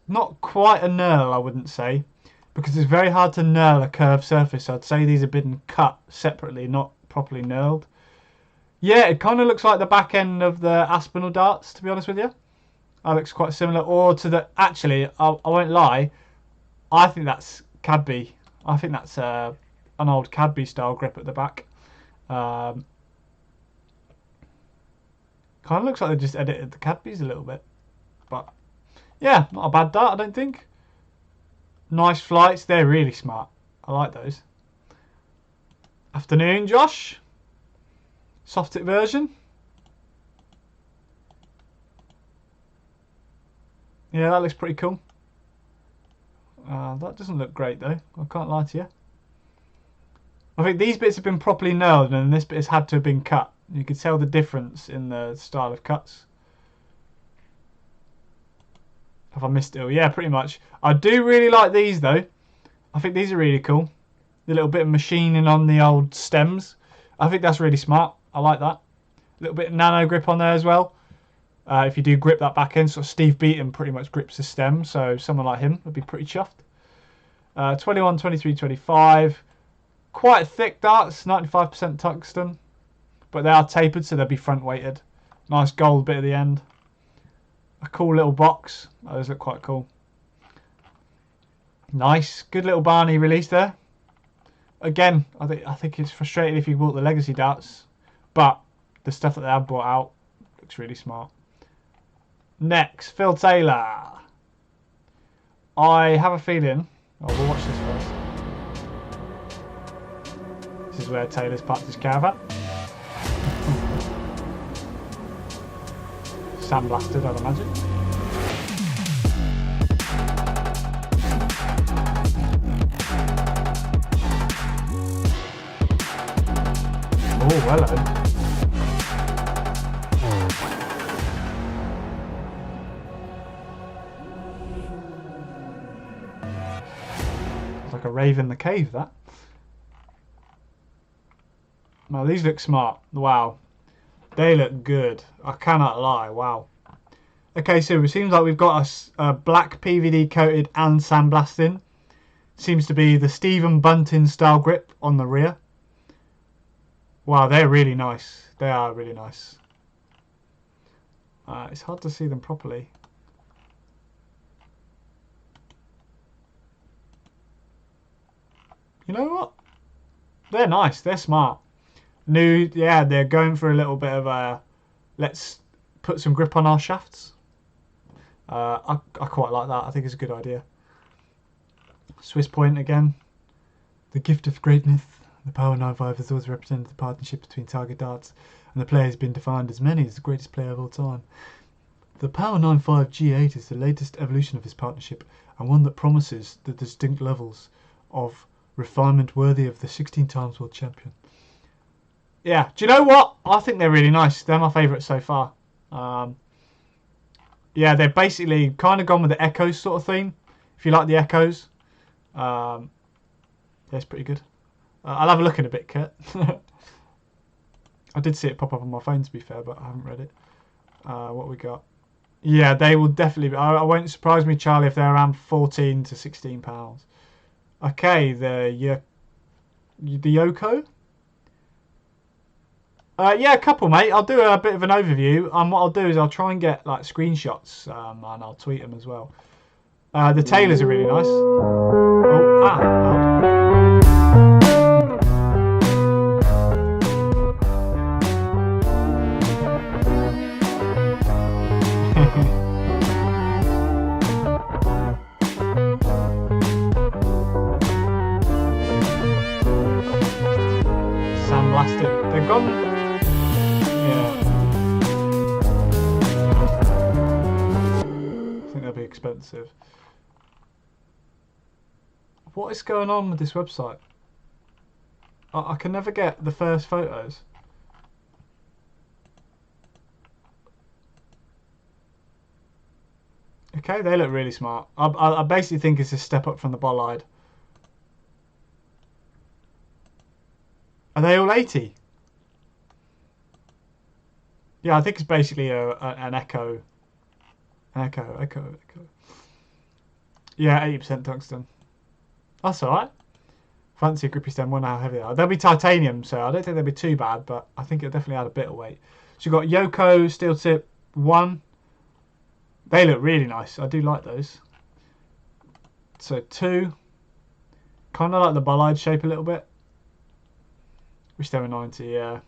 not quite a knurl, I wouldn't say. Because it's very hard to knurl a curved surface. So I'd say these have been cut separately, not properly knurled. Yeah, it kind of looks like the back end of the Aspinall darts, to be honest with you. That looks quite similar. Or to the... Actually, I won't lie. I think that's Cadby. I think that's an old Cadby style grip at the back. Kind of looks like they just edited the Cadbys a little bit. But yeah, not a bad dart, I don't think. Nice flights. They're really smart. I like those. Afternoon, Josh. Soft tip version. Yeah, that looks pretty cool. That doesn't look great though, I can't lie to you. I think these bits have been properly nailed and this bit has had to have been cut You can tell the difference in the style of cuts. Have I missed it all? Yeah, pretty much. I do really like these though. I think these are really cool. The little bit of machining on the old stems. I think that's really smart. I like that. A little bit of nano grip on there as well. If you do grip that back end, sort of Steve Beaton pretty much grips the stem, so someone like him would be pretty chuffed. 21, 23, 25. Quite thick darts, 95% tungsten. But they are tapered, so they'll be front weighted. Nice gold bit at the end. A cool little box. Those look quite cool. Nice. Good little Barney release there. Again, I think it's frustrating if you bought the legacy darts. But the stuff that they have brought out looks really smart. Next, Phil Taylor. I have a feeling... Oh, we'll watch this first. This is where Taylor's parked his caravan. Sandblasted, I'd imagine. Oh, hello. It's like a rave in the cave, that. Well, these look smart. Wow. They look good. I cannot lie. Wow. Okay, so it seems like we've got a black PVD coated and sandblasting. Seems to be the Stephen Bunting style grip on the rear. Wow, they're really nice. They are really nice. It's hard to see them properly. You know what? They're nice. They're smart. New, yeah, they're going for a little bit of a let's put some grip on our shafts. I quite like that. I think it's a good idea. Swiss Point again. The gift of greatness. The Power 95 has always represented the partnership between Target Darts, and the player has been defined as many as the greatest player of all time. The Power 95 G8 is the latest evolution of this partnership, and one that promises the distinct levels of refinement worthy of the 16 times world champion. Yeah, do you know what? I think they're really nice. They're my favourites so far. Yeah, they're basically kind of gone with the Echoes sort of theme. If you like the Echoes, that's pretty good. I'll have a look in a bit, Kurt. I did see it pop up on my phone, to be fair, but I haven't read it. What we got? Yeah, they will definitely be. I won't surprise me, Charlie, if they're around 14 to 16 pounds. Okay, the Yoko. Yeah, a couple, mate. I'll do a bit of an overview. What I'll do is I'll try and get like screenshots, and I'll tweet them as well. The Taylors are really nice. Oh, Sandblasted. They've gone. Yeah. I think they'll be expensive. What is going on with this website? I can never get the first photos. Okay, they look really smart. I basically think it's a step up from the Bollard. Are they all 80? Yeah, I think it's basically an Echo. Echo. Yeah, 80% tungsten. That's alright. Fancy a grippy stem, wonder how heavy they are. They'll be titanium, so I don't think they'll be too bad, but I think it'll definitely add a bit of weight. So you've got Yoko Steel Tip 1. They look really nice. I do like those. So 2. Kind of like the Bollard shape a little bit. Wish they were 90, yeah.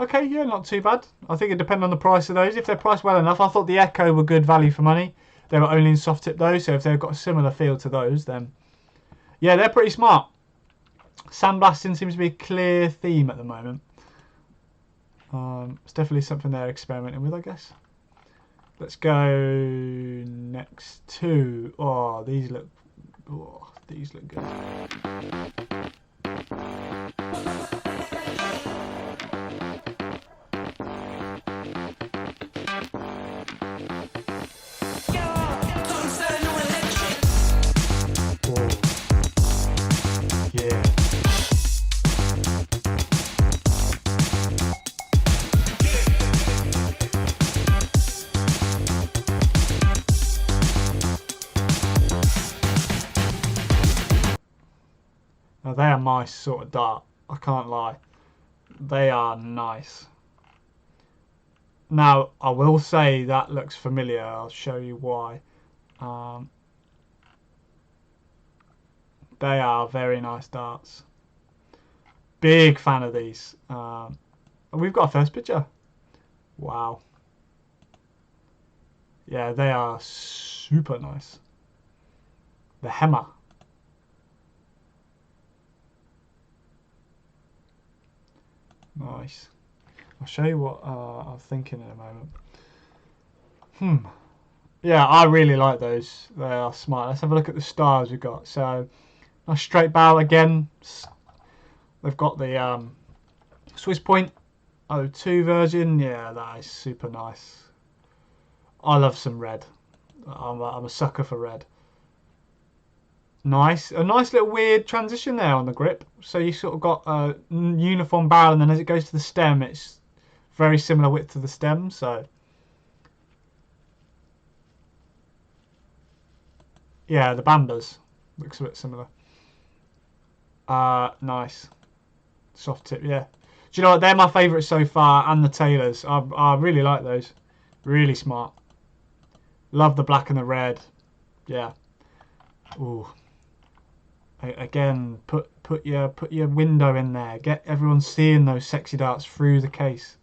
Okay, yeah, not too bad. I think it depends on the price of those. If they're priced well enough, I thought the Echo were good value for money. They were only in soft tip though, so if they've got a similar feel to those, then yeah, they're pretty smart. Sandblasting seems to be a clear theme at the moment. It's definitely something they're experimenting with, I guess. Let's go next to. Oh, these look. Oh, These look good. Oh. Yeah. Now they are my sort of dart, I can't lie. They are nice. Now I will say that looks familiar, I'll show you why. They are very nice darts. Big fan of these. We've got a first picture. Wow. Yeah, they are super nice. The Hema. Nice. I'll show you what I'm thinking in a moment. Yeah, I really like those. They are smart. Let's have a look at the stars we've got. So, a straight barrel again. They've got the Swiss Point 02 version. Yeah, that is super nice. I love some red. I'm a sucker for red. Nice. A nice little weird transition there on the grip. So you sort of got a uniform barrel, and then as it goes to the stem, it's very similar width to the stem. So yeah, the Bambas looks a bit similar. Nice. Soft tip, yeah. Do you know what? They're my favourites so far, and the Taylors. I really like those. Really smart. Love the black and the red. Yeah. Ooh. Again, put your window in there. Get everyone seeing those sexy darts through the case.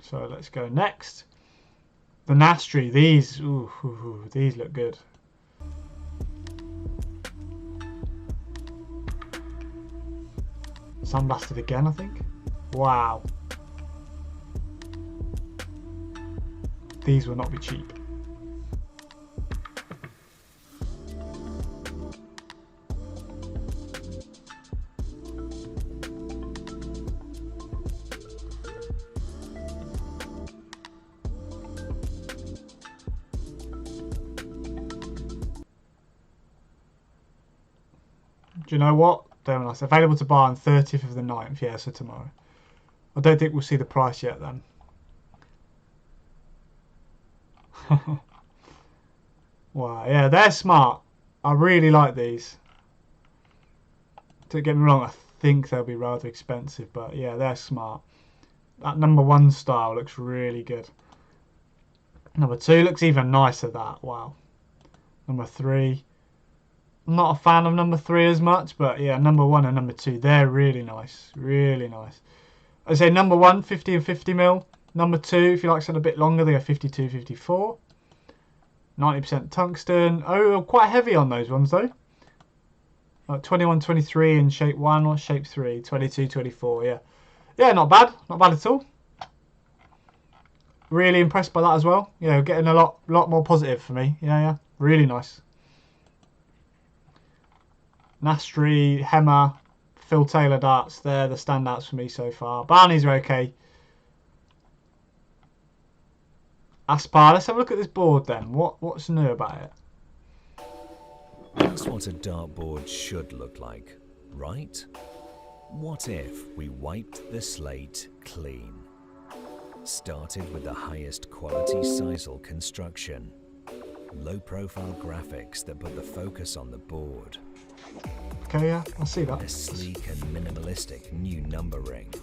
So let's go next. The Nastri. These, these look good. Sandblasted again, I think. Wow. These will not be cheap. Do you know what? Damn nice. Available to buy on 30th of the 9th. Yeah, so tomorrow. I don't think we'll see the price yet then. Wow, yeah, they're smart. I really like these. Don't get me wrong, I think they'll be rather expensive, but yeah, they're smart. That number 1 style looks really good. Number 2 looks even nicer, that. Wow. Number 3. I'm not a fan of number 3 as much, but yeah, number 1 and number 2, they're really nice. Really nice. I say number 1, 50 and 50mm. Number 2, if you like something a bit longer, they are 52, 54. 90% tungsten. Oh, quite heavy on those ones though. 21, 23 in shape 1 or shape 3. 22, 24, yeah. Yeah, not bad. Not bad at all. Really impressed by that as well. You know, getting a lot more positive for me. Yeah. Really nice. Nastri, Hema, Phil Taylor darts. They're the standouts for me so far. Barneys are okay. Aspar, let's have a look at this board then. What's new about it? That's what a dartboard should look like, right? What if we wiped the slate clean? Started with the highest quality sisal construction, low profile graphics that put the focus on the board. Okay, yeah, I see that. A sleek and minimalistic new numbering.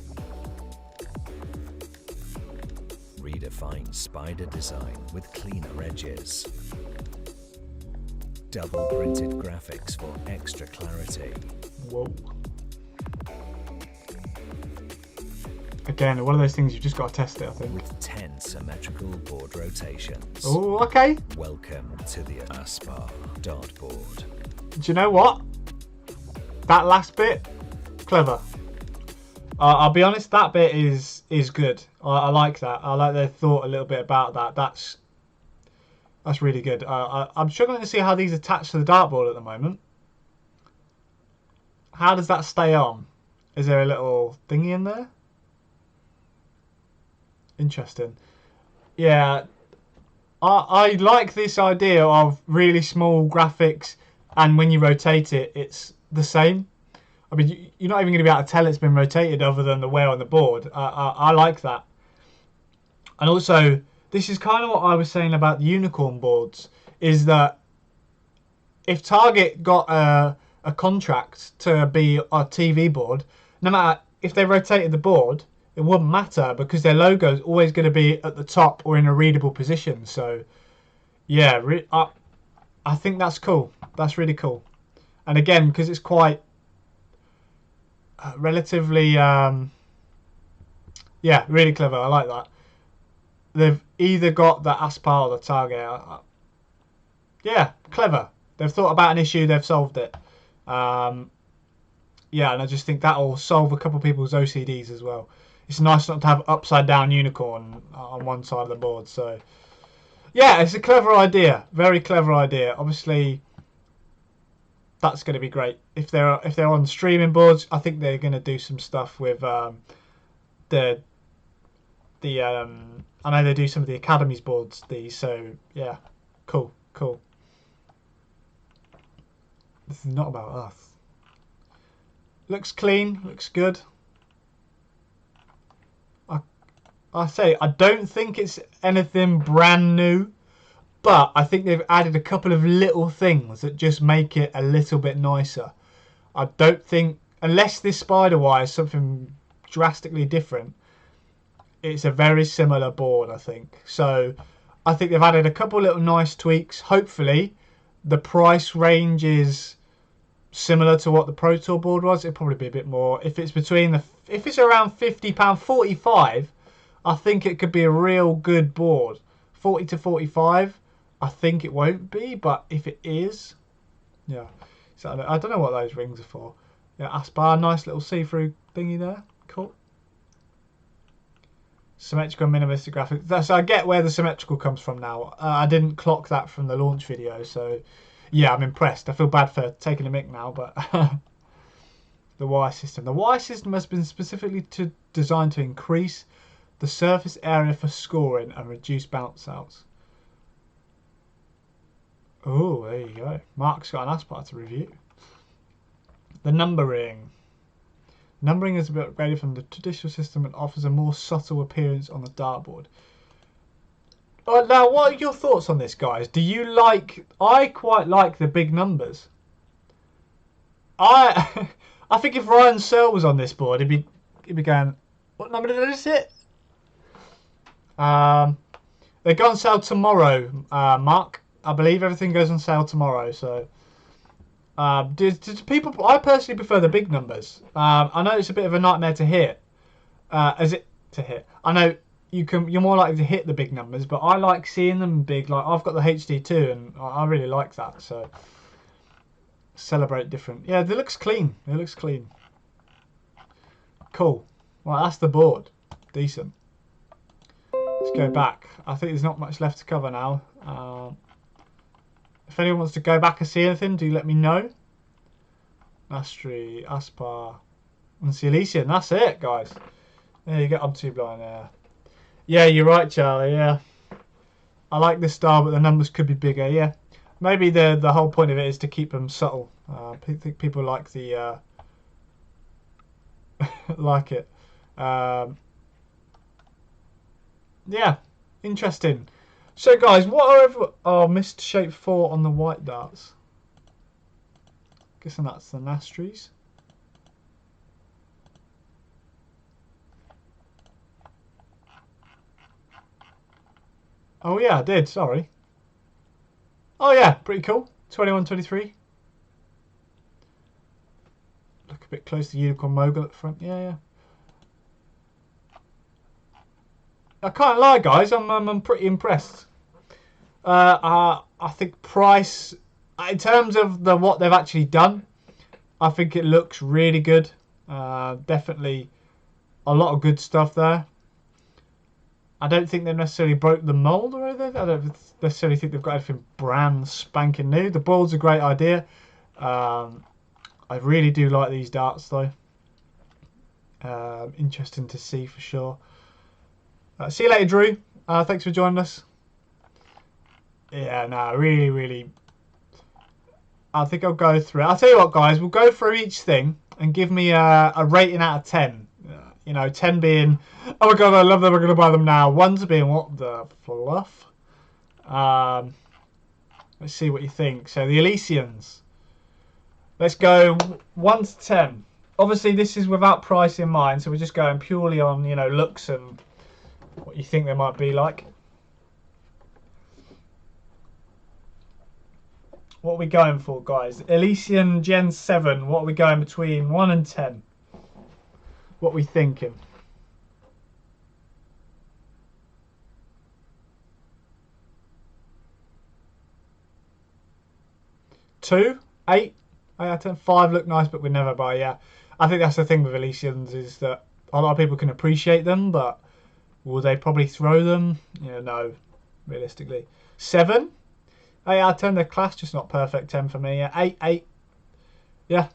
Redefined spider design with cleaner edges. Double printed graphics for extra clarity. Whoa. Again, one of those things you've just got to test it, I think. With 10 symmetrical board rotations. Oh, okay. Welcome to the Aspar dartboard. Do you know what? That last bit, clever. I'll be honest, that bit is good. I like that. I like they thought a little bit about that. That's really good. I'm struggling to see how these attach to the dartboard at the moment. How does that stay on? Is there a little thingy in there? Interesting. Yeah, I like this idea of really small graphics, and when you rotate it, it's the same. I mean, you're not even going to be able to tell it's been rotated other than the wear on the board. I like that. And also, this is kind of what I was saying about the unicorn boards, is that if Target got a contract to be a TV board, no matter if they rotated the board, it wouldn't matter because their logo is always going to be at the top or in a readable position. So, yeah, I think that's cool. That's really cool. And again, because it's quite relatively, yeah, really clever. I like that. They've either got the Aspar or the Target. Yeah, clever. They've thought about an issue, they've solved it. Yeah, and I just think that'll solve a couple of people's OCDs as well. It's nice not to have upside down unicorn on one side of the board. So, yeah, it's a clever idea. Very clever idea. Obviously, that's going to be great. If they're on streaming boards, I think they're going to do some stuff with I know they do some of the Academies boards. So yeah, cool. This is not about us. Looks clean. Looks good. I say I don't think it's anything brand new, but I think they've added a couple of little things that just make it a little bit nicer. I don't think, unless this spider wire is something drastically different, it's a very similar board, I think. So I think they've added a couple of little nice tweaks. Hopefully the price range is similar to what the Pro Tour board was. It'll probably be a bit more. If it's around £50, 45, I think it could be a real good board. 40 to 45, I think it won't be, but if it is, yeah. So I don't know what those rings are for. Yeah, Aspar, nice little see-through thingy there. Cool. Symmetrical minimalistic graphics. So I get where the symmetrical comes from now. I didn't clock that from the launch video, so yeah, I'm impressed. I feel bad for taking a mick now, but the wire system. The wire system has been specifically designed to increase the surface area for scoring and reduce bounce outs. Oh, there you go. Mark's got an Aspar to review. The numbering. Numbering is a bit upgraded from the traditional system and offers a more subtle appearance on the dartboard. Now, what are your thoughts on this, guys? Do you like... I quite like the big numbers. I think if Ryan Searle was on this board, he'd be going, what number did I just hit? They go on sale tomorrow, Mark. I believe everything goes on sale tomorrow, so... people? I personally prefer the big numbers. I know it's a bit of a nightmare to hit. I know you're more likely to hit the big numbers, but I like seeing them big. Like I've got the HD2, and I really like that. So celebrate different. Yeah, it looks clean. It looks clean. Cool. Well, that's the board. Decent. Let's go back. I think there's not much left to cover now. If anyone wants to go back and see anything, do let me know. Astri, Aspar, and Silesian. That's it, guys. There you go. I'm too blind there. Yeah, you're right, Charlie. Yeah, I like this style, but the numbers could be bigger. Yeah, maybe the whole point of it is to keep them subtle. I think people like the like it. Yeah, interesting. So guys, what are missed shape 4 on the white darts? Guessing that's the Nastries. Oh yeah, I did, sorry. Oh yeah, pretty cool. 21, 23. Look a bit close to Unicorn Mogul at the front. Yeah. I can't lie, guys. I'm pretty impressed. I think price, in terms of what they've actually done, I think it looks really good. Definitely a lot of good stuff there. I don't think they necessarily broke the mold or anything. I don't necessarily think they've got anything brand spanking new. The ball's a great idea. I really do like these darts though. Interesting to see for sure. See you later, Drew. Thanks for joining us. Yeah, no, really. I think I'll go through it. I'll tell you what, guys. We'll go through each thing and give me a rating out of 10. You know, 10 being, oh my god, I love them, I'm going to buy them now. 1 being, what the fluff? Let's see what you think. So, the Elysians. Let's go 1 to 10. Obviously, this is without price in mind, so we're just going purely on, you know, looks and what you think they might be like. What are we going for, guys? Elysian Gen 7, what are we going between 1 and 10? What are we thinking? 2, 8 out of 10. 5 look nice, but we never buy. Yeah, I think that's the thing with Elysians is that a lot of people can appreciate them, but will they probably throw them? You know, no, realistically. 7, 8 out of 10. They're class, just not perfect. 10 for me. Yeah, 8. Yeah.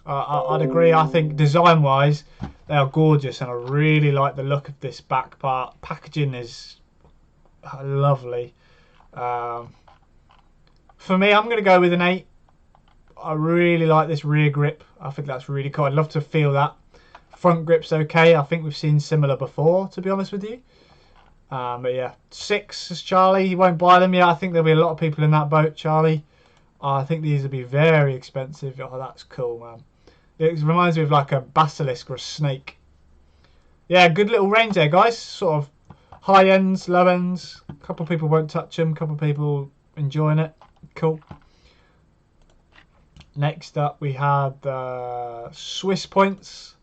I'd agree. I think design-wise, they are gorgeous, and I really like the look of this back part. Packaging is lovely. For me, I'm going to go with an 8. I really like this rear grip. I think that's really cool. I'd love to feel that. Front grip's okay. I think we've seen similar before, to be honest with you. But yeah, 6 is Charlie. He won't buy them yet. I think there'll be a lot of people in that boat, Charlie. I think these will be very expensive. Oh, that's cool, man. It reminds me of like a basilisk or a snake. Yeah, good little range there, guys. Sort of high ends, low ends. A couple of people won't touch them. A couple of people enjoying it. Cool. Next up, we had Swiss Points.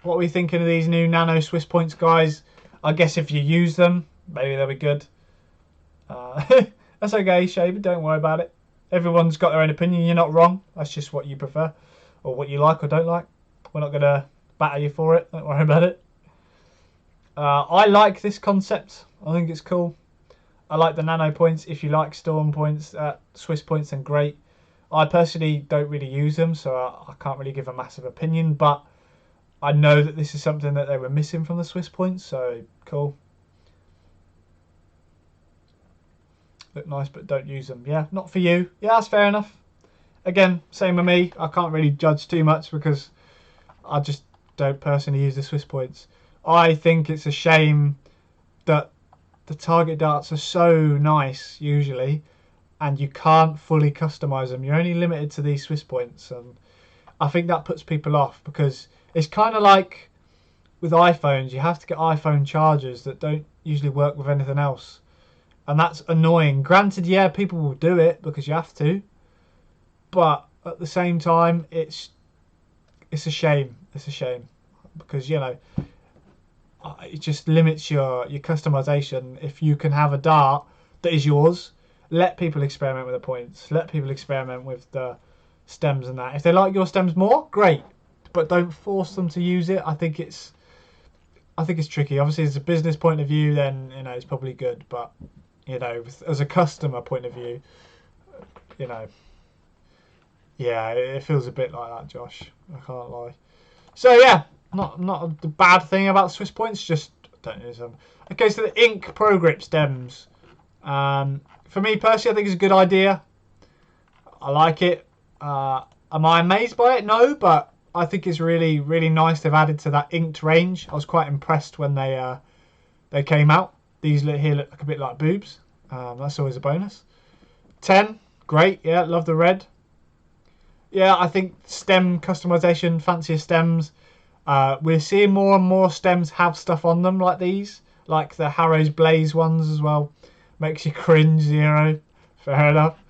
What are we thinking of these new Nano Swiss Points, guys? I guess if you use them, maybe they'll be good. That's okay, Shaver. Don't worry about it. Everyone's got their own opinion. You're not wrong. That's just what you prefer or what you like or don't like. We're not going to batter you for it. Don't worry about it. I like this concept. I think it's cool. I like the Nano Points. If you like Storm Points, Swiss Points, then great. I personally don't really use them, so I can't really give a massive opinion. But I know that this is something that they were missing from the Swiss Points, so cool. Look nice, but don't use them. Yeah, not for you. Yeah, that's fair enough. Again, same with me. I can't really judge too much because I just don't personally use the Swiss Points. I think it's a shame that the target darts are so nice usually, and you can't fully customize them. You're only limited to these Swiss Points, and I think that puts people off because it's kind of like with iPhones. You have to get iPhone chargers that don't usually work with anything else. And that's annoying. Granted, yeah, people will do it because you have to. But at the same time, it's a shame. It's a shame. Because, you know, it just limits your customization. If you can have a dart that is yours, let people experiment with the points. Let people experiment with the stems and that. If they like your stems more, great. But don't force them to use it. I think it's tricky. Obviously, as a business point of view, then, you know, it's probably good. But you know, as a customer point of view, you know, yeah, it feels a bit like that, Josh. I can't lie. So yeah, not the bad thing about Swiss Points, just don't use them. Okay, so the ink Pro Grip stems. For me personally, I think it's a good idea. I like it. Am I amazed by it? No, but I think it's really, really nice they've added to that inked range. I was quite impressed when they came out. These here look like a bit like boobs. That's always a bonus. 10, great. Yeah, love the red. Yeah, I think stem customization, fancier stems. We're seeing more and more stems have stuff on them like these, like the Harrow's Blaze ones as well. Makes you cringe, Zero. Fair enough.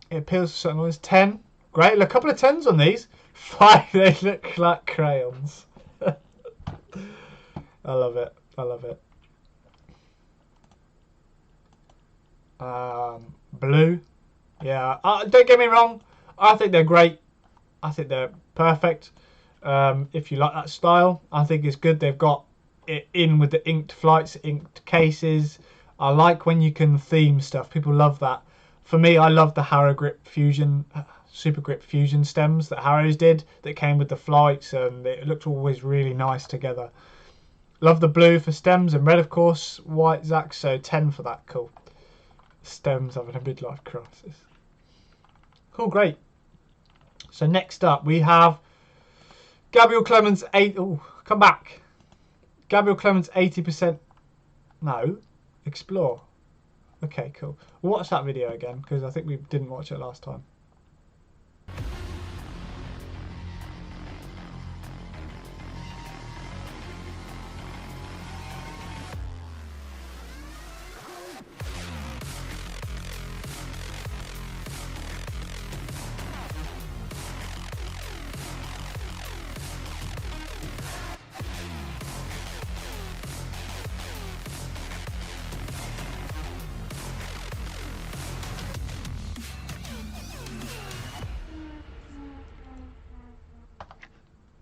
It appeals to certain ones. 10, great. Look, a couple of 10s on these. 5, they look like crayons. I love it. I love it. Blue. Yeah. Don't get me wrong. I think they're great. I think they're perfect. If you like that style, I think it's good. They've got it in with the inked flights, inked cases. I like when you can theme stuff. People love that. For me, I love the Harrow Grip Fusion, Super Grip Fusion stems that Harrows did that came with the flights, and it looked always really nice together. Love the blue for stems and red, of course. White, Zach, so 10 for that. Cool. Stems having a midlife crisis. Cool, great. So next up we have Gabriel Clemens 8. Oh, come back. Gabriel Clemens 80%. No, explore. Okay, cool. We'll watch that video again because I think we didn't watch it last time.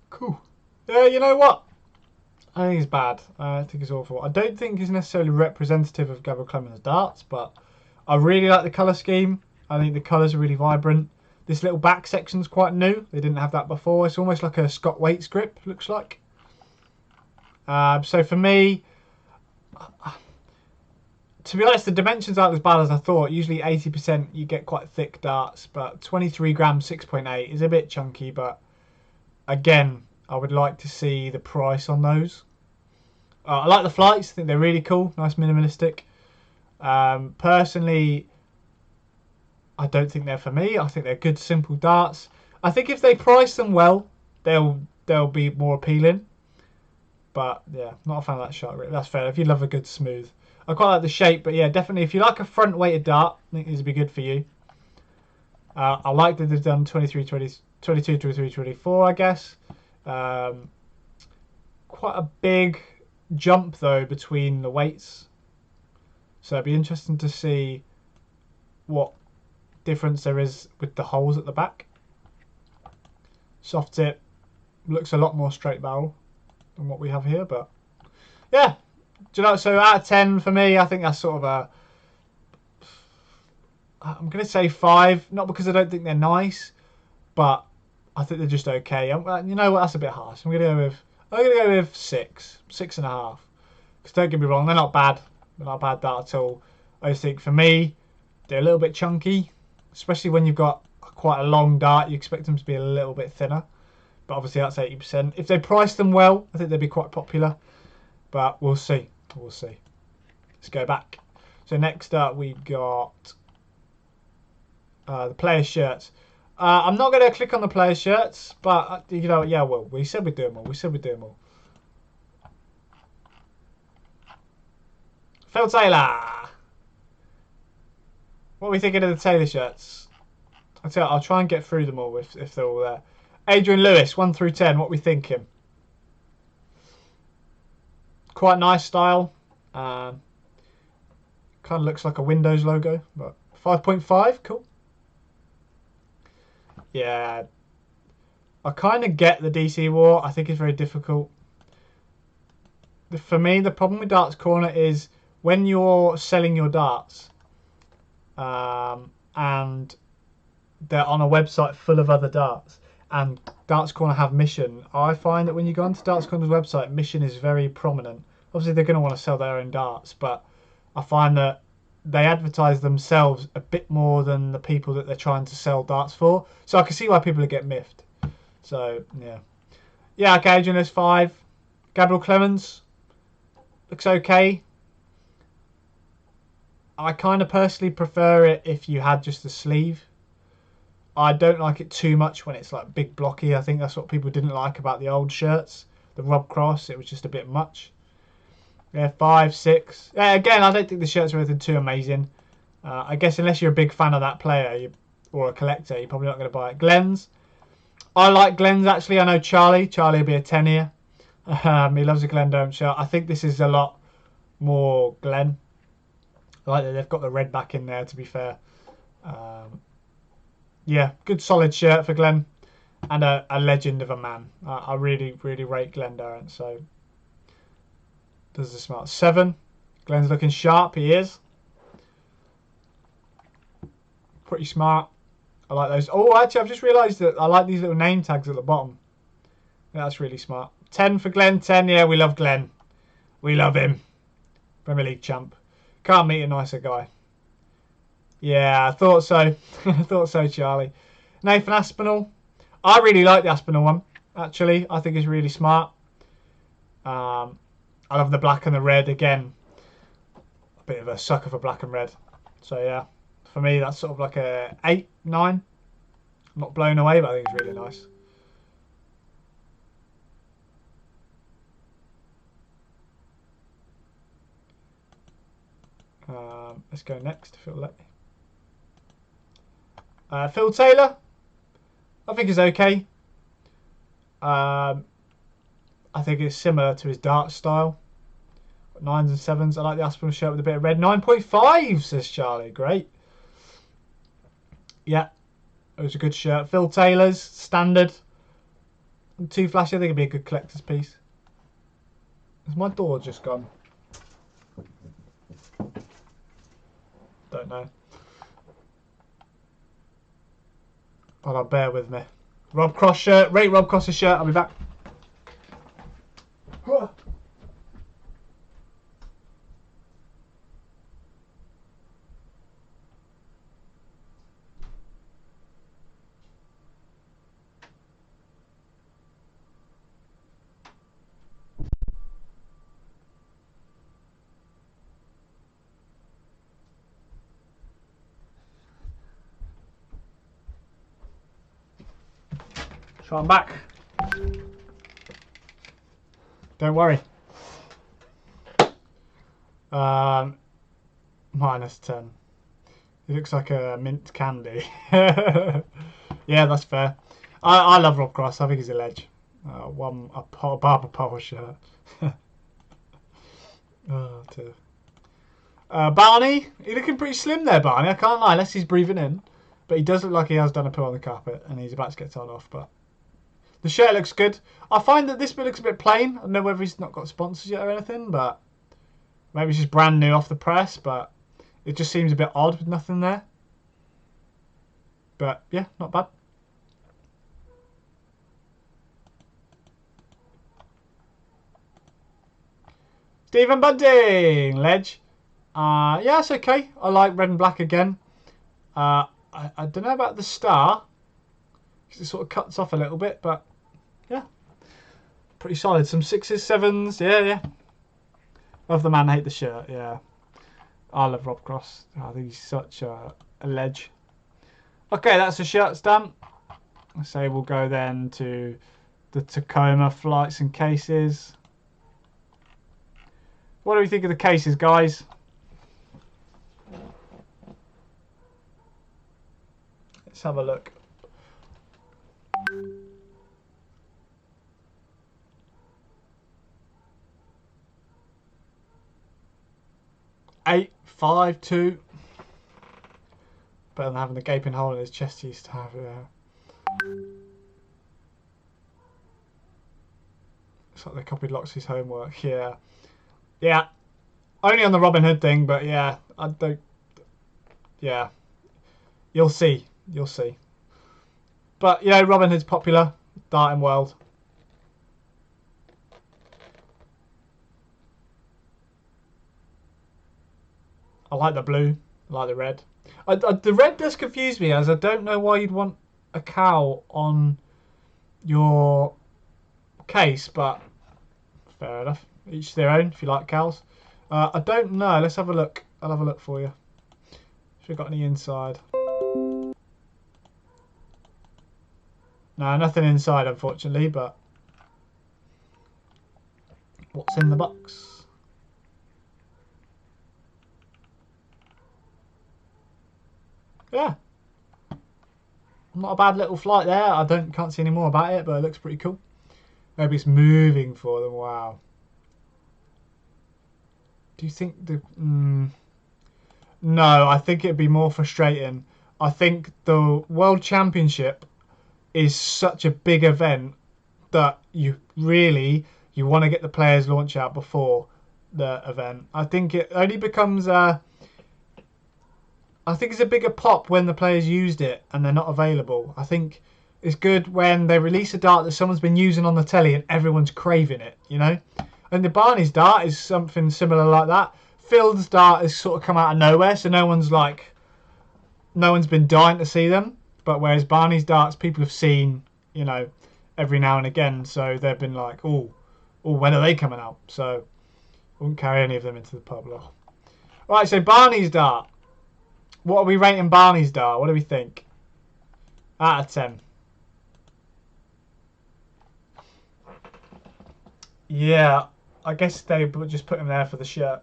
Cool. Yeah, you know what? I think it's bad. I think it's awful. I don't think it's necessarily representative of Gabriel Clemens' darts, but I really like the colour scheme. I think the colours are really vibrant. This little back section's quite new. They didn't have that before. It's almost like a Scott Waits grip, looks like. So for me, to be honest, the dimensions aren't as bad as I thought. Usually 80% you get quite thick darts, but 23 grams 6.8 is a bit chunky, but again, I would like to see the price on those. I like the flights. I think they're really cool. Nice minimalistic. Personally, I don't think they're for me. I think they're good, simple darts. I think if they price them well, they'll be more appealing. But yeah, not a fan of that shot. Really. That's fair. If you love a good smooth, I quite like the shape. But yeah, definitely if you like a front weighted dart, I think these would be good for you. I like that they've done 22, 23, 24, I guess. Quite a big jump though between the weights, so it'd be interesting to see what difference there is with the holes at the back. Soft tip looks a lot more straight barrel than what we have here, but yeah, do you know, so out of 10 for me, I think that's sort of a, I'm going to say 5, not because I don't think they're nice, but I think they're just okay. You know what? That's a bit harsh. I'm gonna go with 6, 6.5. Because don't get me wrong, they're not bad. They're not a bad dart at all. I just think for me, they're a little bit chunky, especially when you've got quite a long dart. You expect them to be a little bit thinner, but obviously that's 80%. If they price them well, I think they'd be quite popular. But we'll see. We'll see. Let's go back. So next up, we've got the player shirts. I'm not going to click on the player shirts, but you know, yeah, well, we said we'd do them all. We said we'd do them all. Phil Taylor. What are we thinking of the Taylor shirts? I'll try and get through them all if they're all there. Adrian Lewis, 1 through 10. What are we thinking? Quite nice style. Kind of looks like a Windows logo, but 5.5, cool. Yeah, I kind of get the DC war. I think it's very difficult. For me, the problem with Darts Corner is when you're selling your darts and they're on a website full of other darts and Darts Corner have Mission, I find that when you go onto Darts Corner's website, Mission is very prominent. Obviously, they're going to want to sell their own darts, but I find that they advertise themselves a bit more than the people that they're trying to sell darts for. So I can see why people get miffed. So, yeah. Yeah, okay, Adrian 5. Gabriel Clemens. Looks okay. I kind of personally prefer it if you had just the sleeve. I don't like it too much when it's like big blocky. I think that's what people didn't like about the old shirts. The Rob Cross, it was just a bit much. Yeah, 5, 6. Again, I don't think the shirts are anything too amazing. I guess unless you're a big fan of that player or a collector, you're probably not going to buy it. Glenn's. I like Glenn's actually. I know Charlie. Charlie will be a 10 here. He loves a Glenn Dome shirt. I think this is a lot more Glenn. I like that they've got the red back in there, to be fair. Yeah, good solid shirt for Glenn. and a legend of a man. I really, really rate Glen Durrant. So does the smart 7. Glen's looking sharp. He is pretty smart. I like those. Oh, actually, I've just realised that I like these little name tags at the bottom. Yeah, that's really smart. 10 for Glen. 10. Yeah, we love Glen. We love him. Premier League champ. Can't meet a nicer guy. Yeah, I thought so. I thought so, Charlie. Nathan Aspinall. I really like the Aspinall one, actually. I think it's really smart. I love the black and the red. Again, a bit of a sucker for black and red. So, yeah. For me, that's sort of like a 8, 9. I'm not blown away, but I think it's really nice. Let's go next, if it'll let me. Phil Taylor, I think is okay. I think it's similar to his dart style. 9s and 7s. I like the Aspinall shirt with a bit of red. 9.5, says Charlie. Great. Yeah, it was a good shirt. Phil Taylor's, standard. Too flashy. I think it'd be a good collector's piece. Has my door just gone? Don't know. Hold on, bear with me. Rob Cross shirt. Rate Rob Cross's shirt. I'll be back. So I'm back. Don't worry. -10. It looks like a mint candy. Yeah, that's fair. I love Rob Cross. I think he's a ledge. Barber Pole shirt. Oh dear. Barney, you're looking pretty slim there, Barney. I can't lie, unless he's breathing in. But he does look like he has done a poo on the carpet, and he's about to get told off. But the shirt looks good. I find that this bit looks a bit plain. I don't know whether he's not got sponsors yet or anything, but maybe it's just brand new off the press. But it just seems a bit odd with nothing there. But yeah, not bad. Stephen Bunting, ledge. Yeah, it's okay. I like red and black again. I don't know about the star, because it sort of cuts off a little bit, but yeah, pretty solid. Some 6s, 7s, yeah. Love the man, hate the shirt, yeah. I love Rob Cross. I think he's such a ledge. Okay, that's the shirt stamp. I say we'll go then to the Tacoma flights and cases. What do we think of the cases, guys? Let's have a look. $8.52. Better than having the gaping hole in his chest he used to have. Yeah. Looks like they copied Loxley's homework. Yeah. Yeah. Only on the Robin Hood thing, but yeah, I don't. Yeah. You'll see. You'll see. But, you know, Robin Hood's popular. Darting world. I like the blue. I like the red. The red does confuse me, as I don't know why you'd want a cow on your case, but fair enough. Each their own, if you like cows. I don't know. Let's have a look. I'll have a look for you. If we've got any inside. No, nothing inside, unfortunately, but what's in the box? Yeah. Not a bad little flight there. I can't see any more about it, but it looks pretty cool. Maybe it's moving for them. Wow. Do you think the... No, I think it'd be more frustrating. I think the World Championship is such a big event that you want to get the players launch out before the event. I think it only becomes I think it's a bigger pop when the players used it and they're not available. I think it's good when they release a dart that someone's been using on the telly and everyone's craving it, you know? And the Barney's dart is something similar like that. Phil's dart has sort of come out of nowhere, so no one's been dying to see them. But whereas Barney's darts, people have seen, you know, every now and again, so they've been like, oh, when are they coming out? So I wouldn't carry any of them into the pub. Right, so Barney's dart. What are we rating Barney's dart? What do we think? Out of 10. Yeah, I guess they just put him there for the shirt.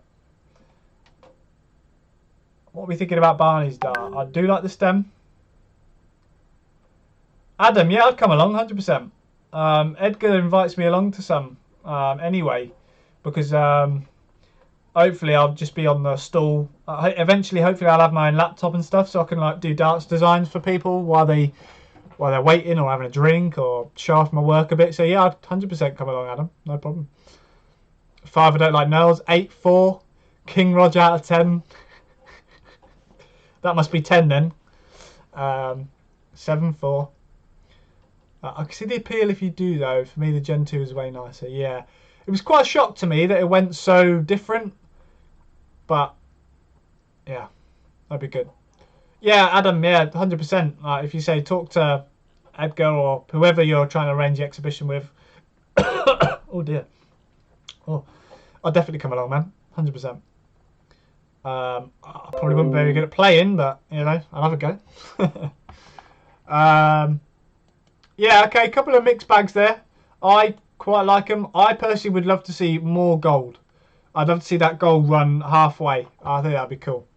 What are we thinking about Barney's dart? I do like the stem. Adam, yeah, I'd come along, 100%. Edgar invites me along to some anyway, because hopefully I'll just be on the stall. Eventually, hopefully I'll have my own laptop and stuff, so I can like do darts designs for people while they're waiting or having a drink or show off my work a bit. So yeah, I'd 100% come along, Adam. No problem. 5, I don't like nails. 8, 4. King Roger out of 10. That must be 10 then. 7, 4. I can see the appeal if you do though. For me, the Gen 2 is way nicer. Yeah, it was quite a shock to me that it went so different. But yeah, that'd be good. Yeah, Adam. Yeah, 100%. If you say talk to Edgar or whoever you're trying to arrange the exhibition with. Oh dear. Oh, I'll definitely come along, man. 100%. I probably wouldn't be very good at playing, but you know, I'll have a go. Yeah, okay, a couple of mixed bags there. I quite like them. I personally would love to see more gold. I'd love to see that gold run halfway. I think that'd be cool.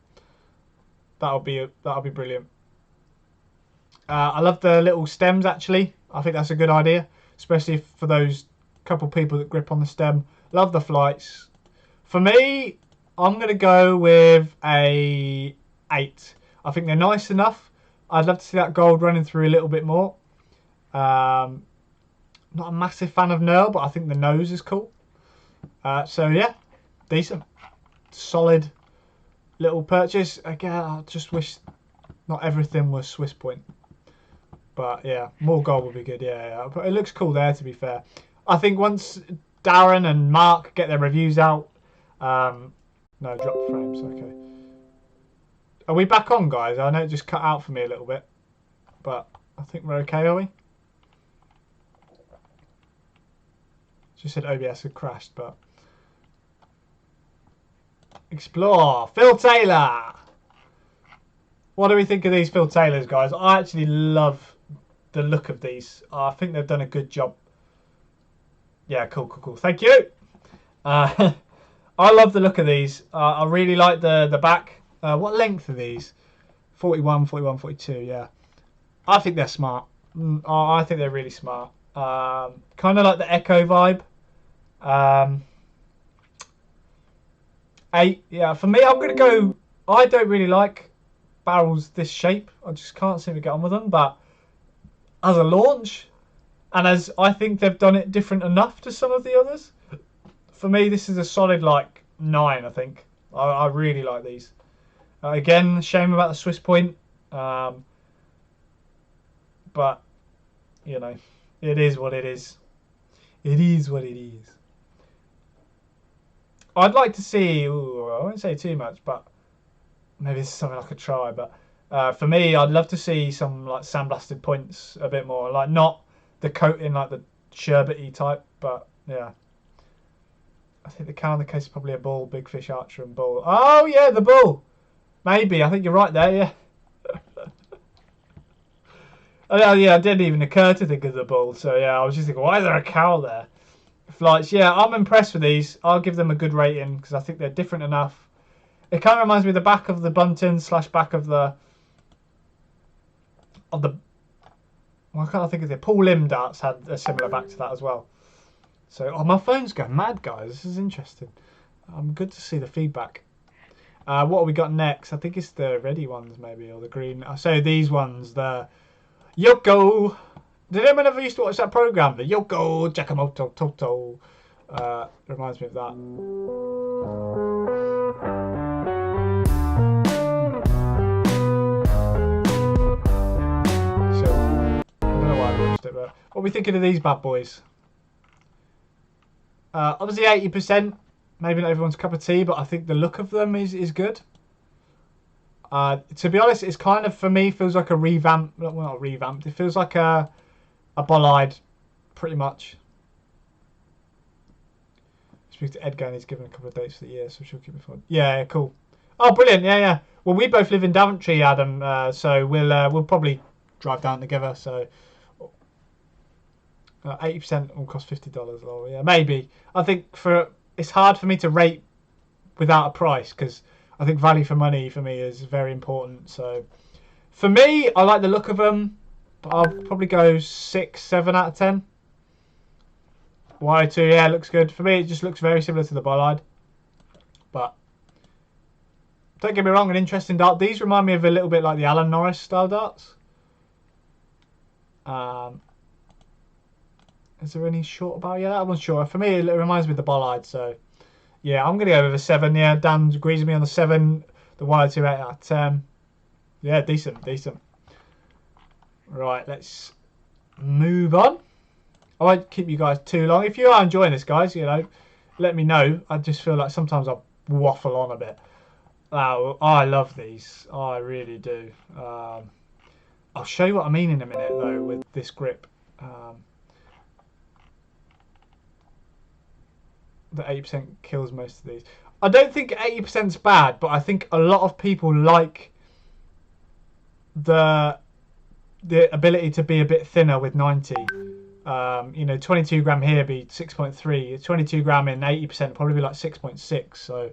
That'll be brilliant. I love the little stems actually. I think that's a good idea, especially for those couple people that grip on the stem. Love the flights. For me, I'm gonna go with a 8. I think they're nice enough. I'd love to see that gold running through a little bit more. Not a massive fan of Knurl, but I think the nose is cool. So yeah, decent, solid little purchase. Again, I just wish not everything was Swiss Point, but yeah, more gold would be good. Yeah, but it looks cool there. To be fair, I think once Darren and Mark get their reviews out, no, drop the frames. Okay, are we back on, guys? I know it just cut out for me a little bit, but I think we're okay, are we? Just said OBS had crashed, but explore. Phil Taylor. What do we think of these Phil Taylors, guys? I actually love the look of these. I think they've done a good job. Yeah, cool. Thank you. I love the look of these. I really like the back. What length are these? 41, 42. Yeah, I think they're smart. I think they're really smart. Kind of like the Echo vibe. 8. Yeah, for me, I'm going to go... I don't really like barrels this shape. I just can't seem to get on with them. But as a launch, and as I think they've done it different enough to some of the others, for me, this is a solid, like, 9, I think. I really like these. Again, shame about the Swiss Point. But, you know, it is what it is. It is what it is. I'd like to see, I won't say too much, but maybe this is something I could try. But for me, I'd love to see some like sandblasted points a bit more. Like not the coating like the sherbety type, but yeah. I think the cow in the case is probably a bull, big fish, archer and bull. Oh yeah, the bull. Maybe, I think you're right there, yeah. Oh yeah, it didn't even occur to think of the bull. So yeah, I was just thinking, why is there a cow there? Flights, yeah, I'm impressed with these. I'll give them a good rating because I think they're different enough. It kind of reminds me of the back of the Bunton / back of the Why can't I think of it? Paul Lim darts had a similar back to that as well. So, my phone's going mad, guys. This is interesting. Good to see the feedback. What have we got next? I think it's the ready ones maybe, or the green. So these ones, the Yoko Did anyone ever used to watch that program, the Yoko Jakamoto Toto? Reminds me of that. So, I don't know why I watched it, but what are we thinking of these bad boys? Obviously 80%, maybe not everyone's cup of tea, but I think the look of them is good. To be honest, it's kind of, for me, feels like a revamp. Well, not revamped. It feels like a Bollard, pretty much. Speak to Edgar, and he's given a couple of dates for the year, so she'll keep me informed. Yeah, cool. Oh, brilliant. Yeah. Well, we both live in Daventry, Adam, so we'll probably drive down together. So 80% will cost $50. Or yeah, maybe. I think it's hard for me to rate without a price, because I think value for money for me is very important. So for me, I like the look of them. I'll probably go 6, 7 out of 10. Y2, yeah, looks good. For me, it just looks very similar to the Bollard. But don't get me wrong, an interesting dart. These remind me of a little bit like the Alan Norris style darts. Is there any short about? Yeah, that one's shorter. For me, it reminds me of the Bollard. So yeah, I'm going to go with a 7. Yeah, Dan agrees with me on the 7. The Y2, 8 out of 10. Yeah, decent. Right, let's move on. I won't keep you guys too long. If you are enjoying this, guys, let me know. I just feel like sometimes I waffle on a bit. I love these. I really do. I'll show you what I mean in a minute, though, with this grip. The 80% kills most of these. I don't think 80% is bad, but I think a lot of people like the ability to be a bit thinner with 90. 22 gram here be 6.3. 22 gram in 80% probably be like 6.6. So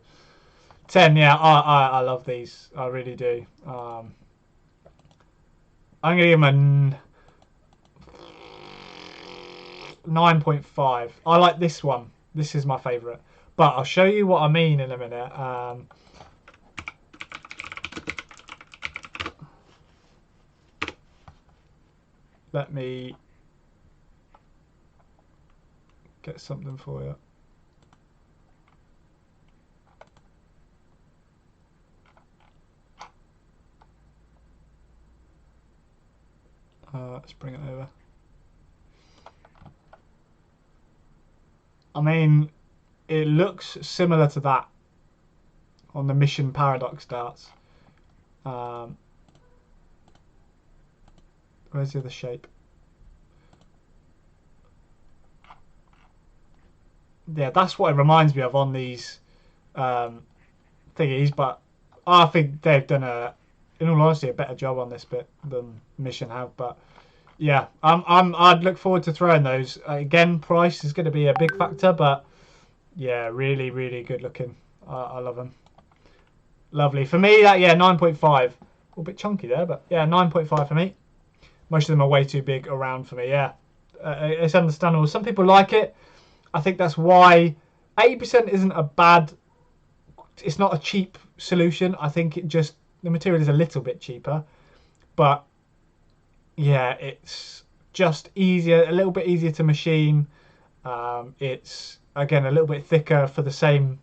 10, yeah, I love these. I really do. I'm gonna give them a 9.5. I like this one. This is my favourite. But I'll show you what I mean in a minute. Let me get something for you. Let's bring it over. I mean, it looks similar to that on the Mission Paradox darts. Where's the other shape? Yeah, that's what it reminds me of on these thingies, but I think they've done in all honesty, a better job on this bit than Mission have. But yeah, I'd look forward to throwing those. Again, price is going to be a big factor, but yeah, really, really good looking. I love them. Lovely. For me, 9.5. A bit chunky there, but yeah, 9.5 for me. Most of them are way too big around for me, yeah. It's understandable. Some people like it. I think that's why 80% isn't a bad... It's not a cheap solution. I think the material is a little bit cheaper. But, yeah, it's just easier, a little bit easier to machine. It's, again, a little bit thicker for the same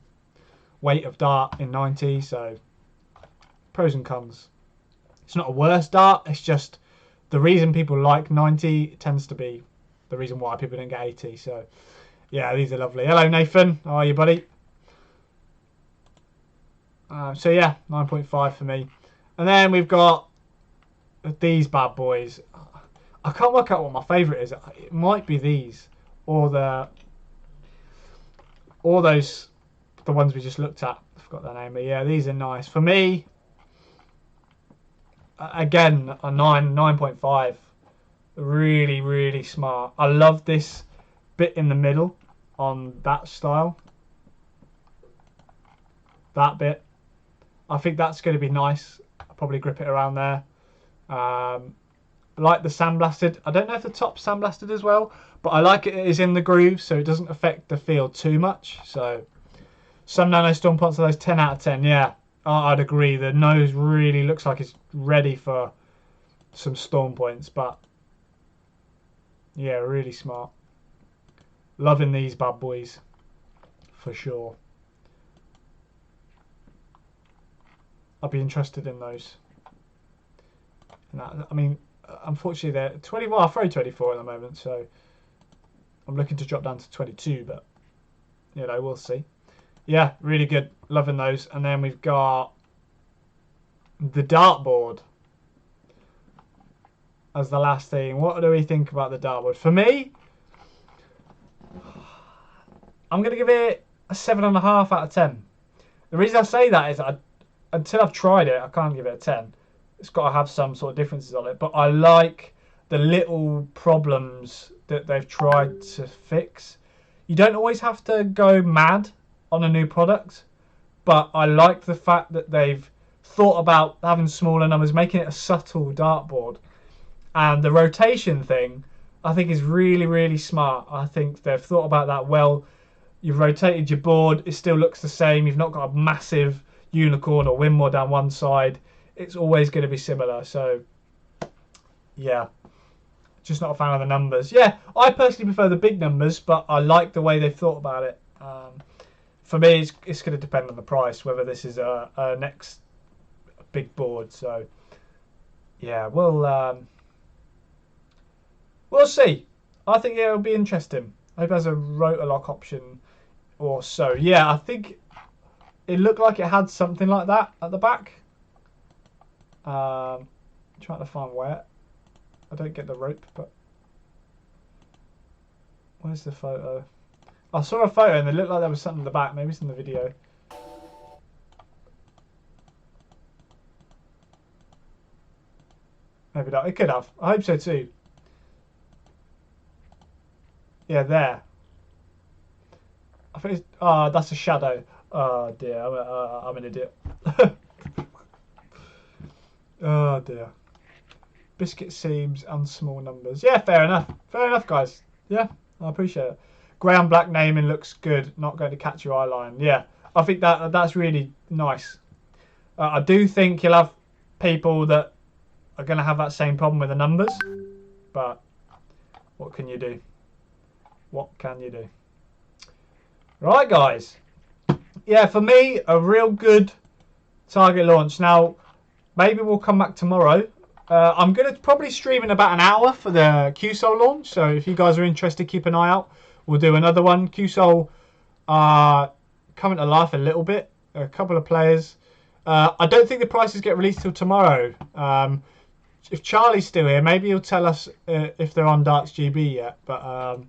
weight of dart in 90. So, pros and cons. It's not a worse dart. It's just... The reason people like 90 tends to be the reason why people don't get 80. So, yeah, these are lovely. Hello, Nathan. How are you, buddy? So, yeah, 9.5 for me. And then we've got these bad boys. I can't work out what my favourite is. It might be these. Or the ones we just looked at. I forgot their name. But, yeah, these are nice. For me... Again, a 9.5. Really, really smart. I love this bit in the middle on that style. That bit. I think that's going to be nice. I'll probably grip it around there. I like the sandblasted. I don't know if the top's sandblasted as well, but I like it is in the groove, so it doesn't affect the feel too much. So, some Nano Storm Points are those 10 out of 10, yeah. I'd agree. The nose really looks like it's ready for some storm points, but Yeah, really smart. Loving these bad boys, for sure. I'd be interested in those. And that, I mean, unfortunately, they're 20. Well, I throw 24 at the moment, so I'm looking to drop down to 22. But you know, we'll see. Yeah, really good. Loving those. And then we've got the dartboard as the last thing. What do we think about the dartboard? For me, I'm going to give it a 7.5 out of 10. The reason I say that is until I've tried it, I can't give it a 10. It's got to have some sort of differences on it. But I like the little problems that they've tried to fix. You don't always have to go mad on a new product, but I like the fact that they've thought about having smaller numbers, making it a subtle dartboard. And the rotation thing, I think, is really, really smart. I think they've thought about that well. You've rotated your board, it still looks the same. You've not got a massive unicorn or Winmore down one side. It's always going to be similar. So, yeah, just not a fan of the numbers. Yeah, I personally prefer the big numbers, but I like the way they've thought about it. For me, it's going to depend on the price, whether this is a next big board. So, yeah, we'll see. I think it'll be interesting. I hope it has a rotor lock option or so. Yeah, I think it looked like it had something like that at the back. Trying to find where. I don't get the rope, but where's the photo? I saw a photo and it looked like there was something in the back. Maybe it's in the video. Maybe not. It could have. I hope so too. Yeah, there. I think it's... Oh, that's a shadow. Oh, dear. I'm an idiot. Oh, dear. Biscuit seams and small numbers. Yeah, fair enough. Fair enough, guys. Yeah, I appreciate it. Grey and black naming looks good. Not going to catch your eye line. Yeah, I think that's really nice. I do think you'll have people that are going to have that same problem with the numbers. But what can you do? What can you do? Right, guys. Yeah, for me, a real good Target launch. Now, maybe we'll come back tomorrow. I'm going to probably stream in about an hour for the QSOL launch. So if you guys are interested, keep an eye out. We'll do another one. QSOL coming to life a little bit. A couple of players. I don't think the prices get released till tomorrow. If Charlie's still here, maybe he'll tell us if they're on Darts GB yet. But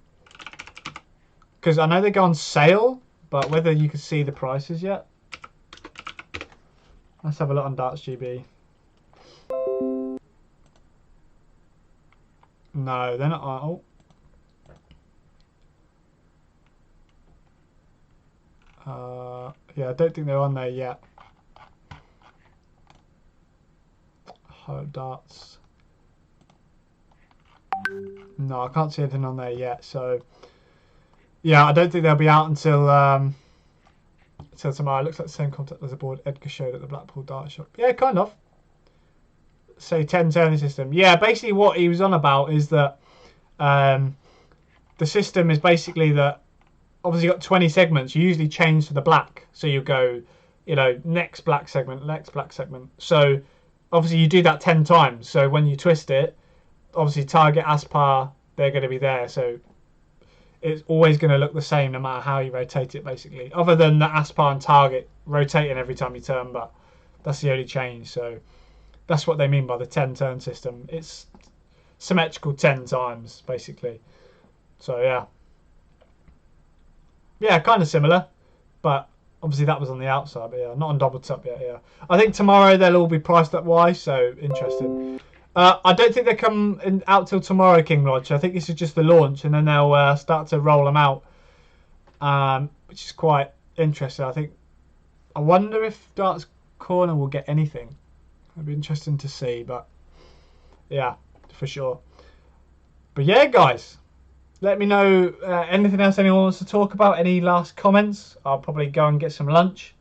because I know they go on sale, but whether you can see the prices yet. Let's have a look on Darts GB. No, they're not. Oh. Yeah, I don't think they're on there yet. Darts. No, I can't see anything on there yet. So, yeah, I don't think they'll be out until tomorrow. It looks like the same contact as the board Edgar showed at the Blackpool Dart Shop. Yeah, kind of. Say 10 turning system. Yeah, basically what he was on about is that the system is basically that obviously you've got 20 segments. You usually change to the black. So you go, you know, next black segment, next black segment. So obviously you do that 10 times. So when you twist it, obviously target, aspar, they're going to be there. So it's always going to look the same no matter how you rotate it, basically. Other than the aspar and target rotating every time you turn, but that's the only change. So that's what they mean by the 10 turn system. It's symmetrical 10 times, basically. So, yeah. Yeah, kind of similar. But obviously that was on the outside. But, yeah, not on double top yet, yeah. I think tomorrow they'll all be priced up wise. So, interesting. I don't think they come out till tomorrow, King Lodge. I think this is just the launch. And then they'll start to roll them out. Which is quite interesting. I wonder if Darts Corner will get anything. It'll be interesting to see, but yeah, for sure. But yeah, guys, let me know anything else anyone wants to talk about. Any last comments? I'll probably go and get some lunch.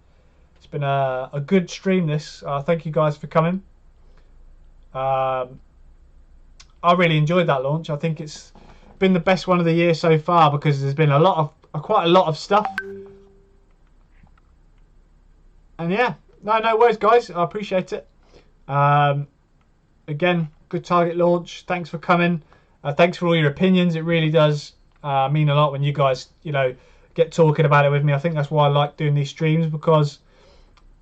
It's been a good stream, this. Thank you guys for coming. I really enjoyed that launch. I think it's been the best one of the year so far because there's been quite a lot of stuff. And yeah, no worries, guys. I appreciate it. Again, good target launch. Thanks for coming. Thanks for all your opinions. It really does mean a lot when you guys, get talking about it with me. I think that's why I like doing these streams, because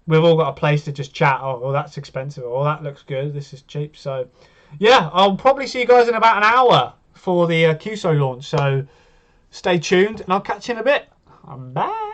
we've all got a place to just chat. Oh, that's expensive. Oh, that looks good. This is cheap. So, yeah, I'll probably see you guys in about an hour for the QSO launch. So, stay tuned, and I'll catch you in a bit. Bye.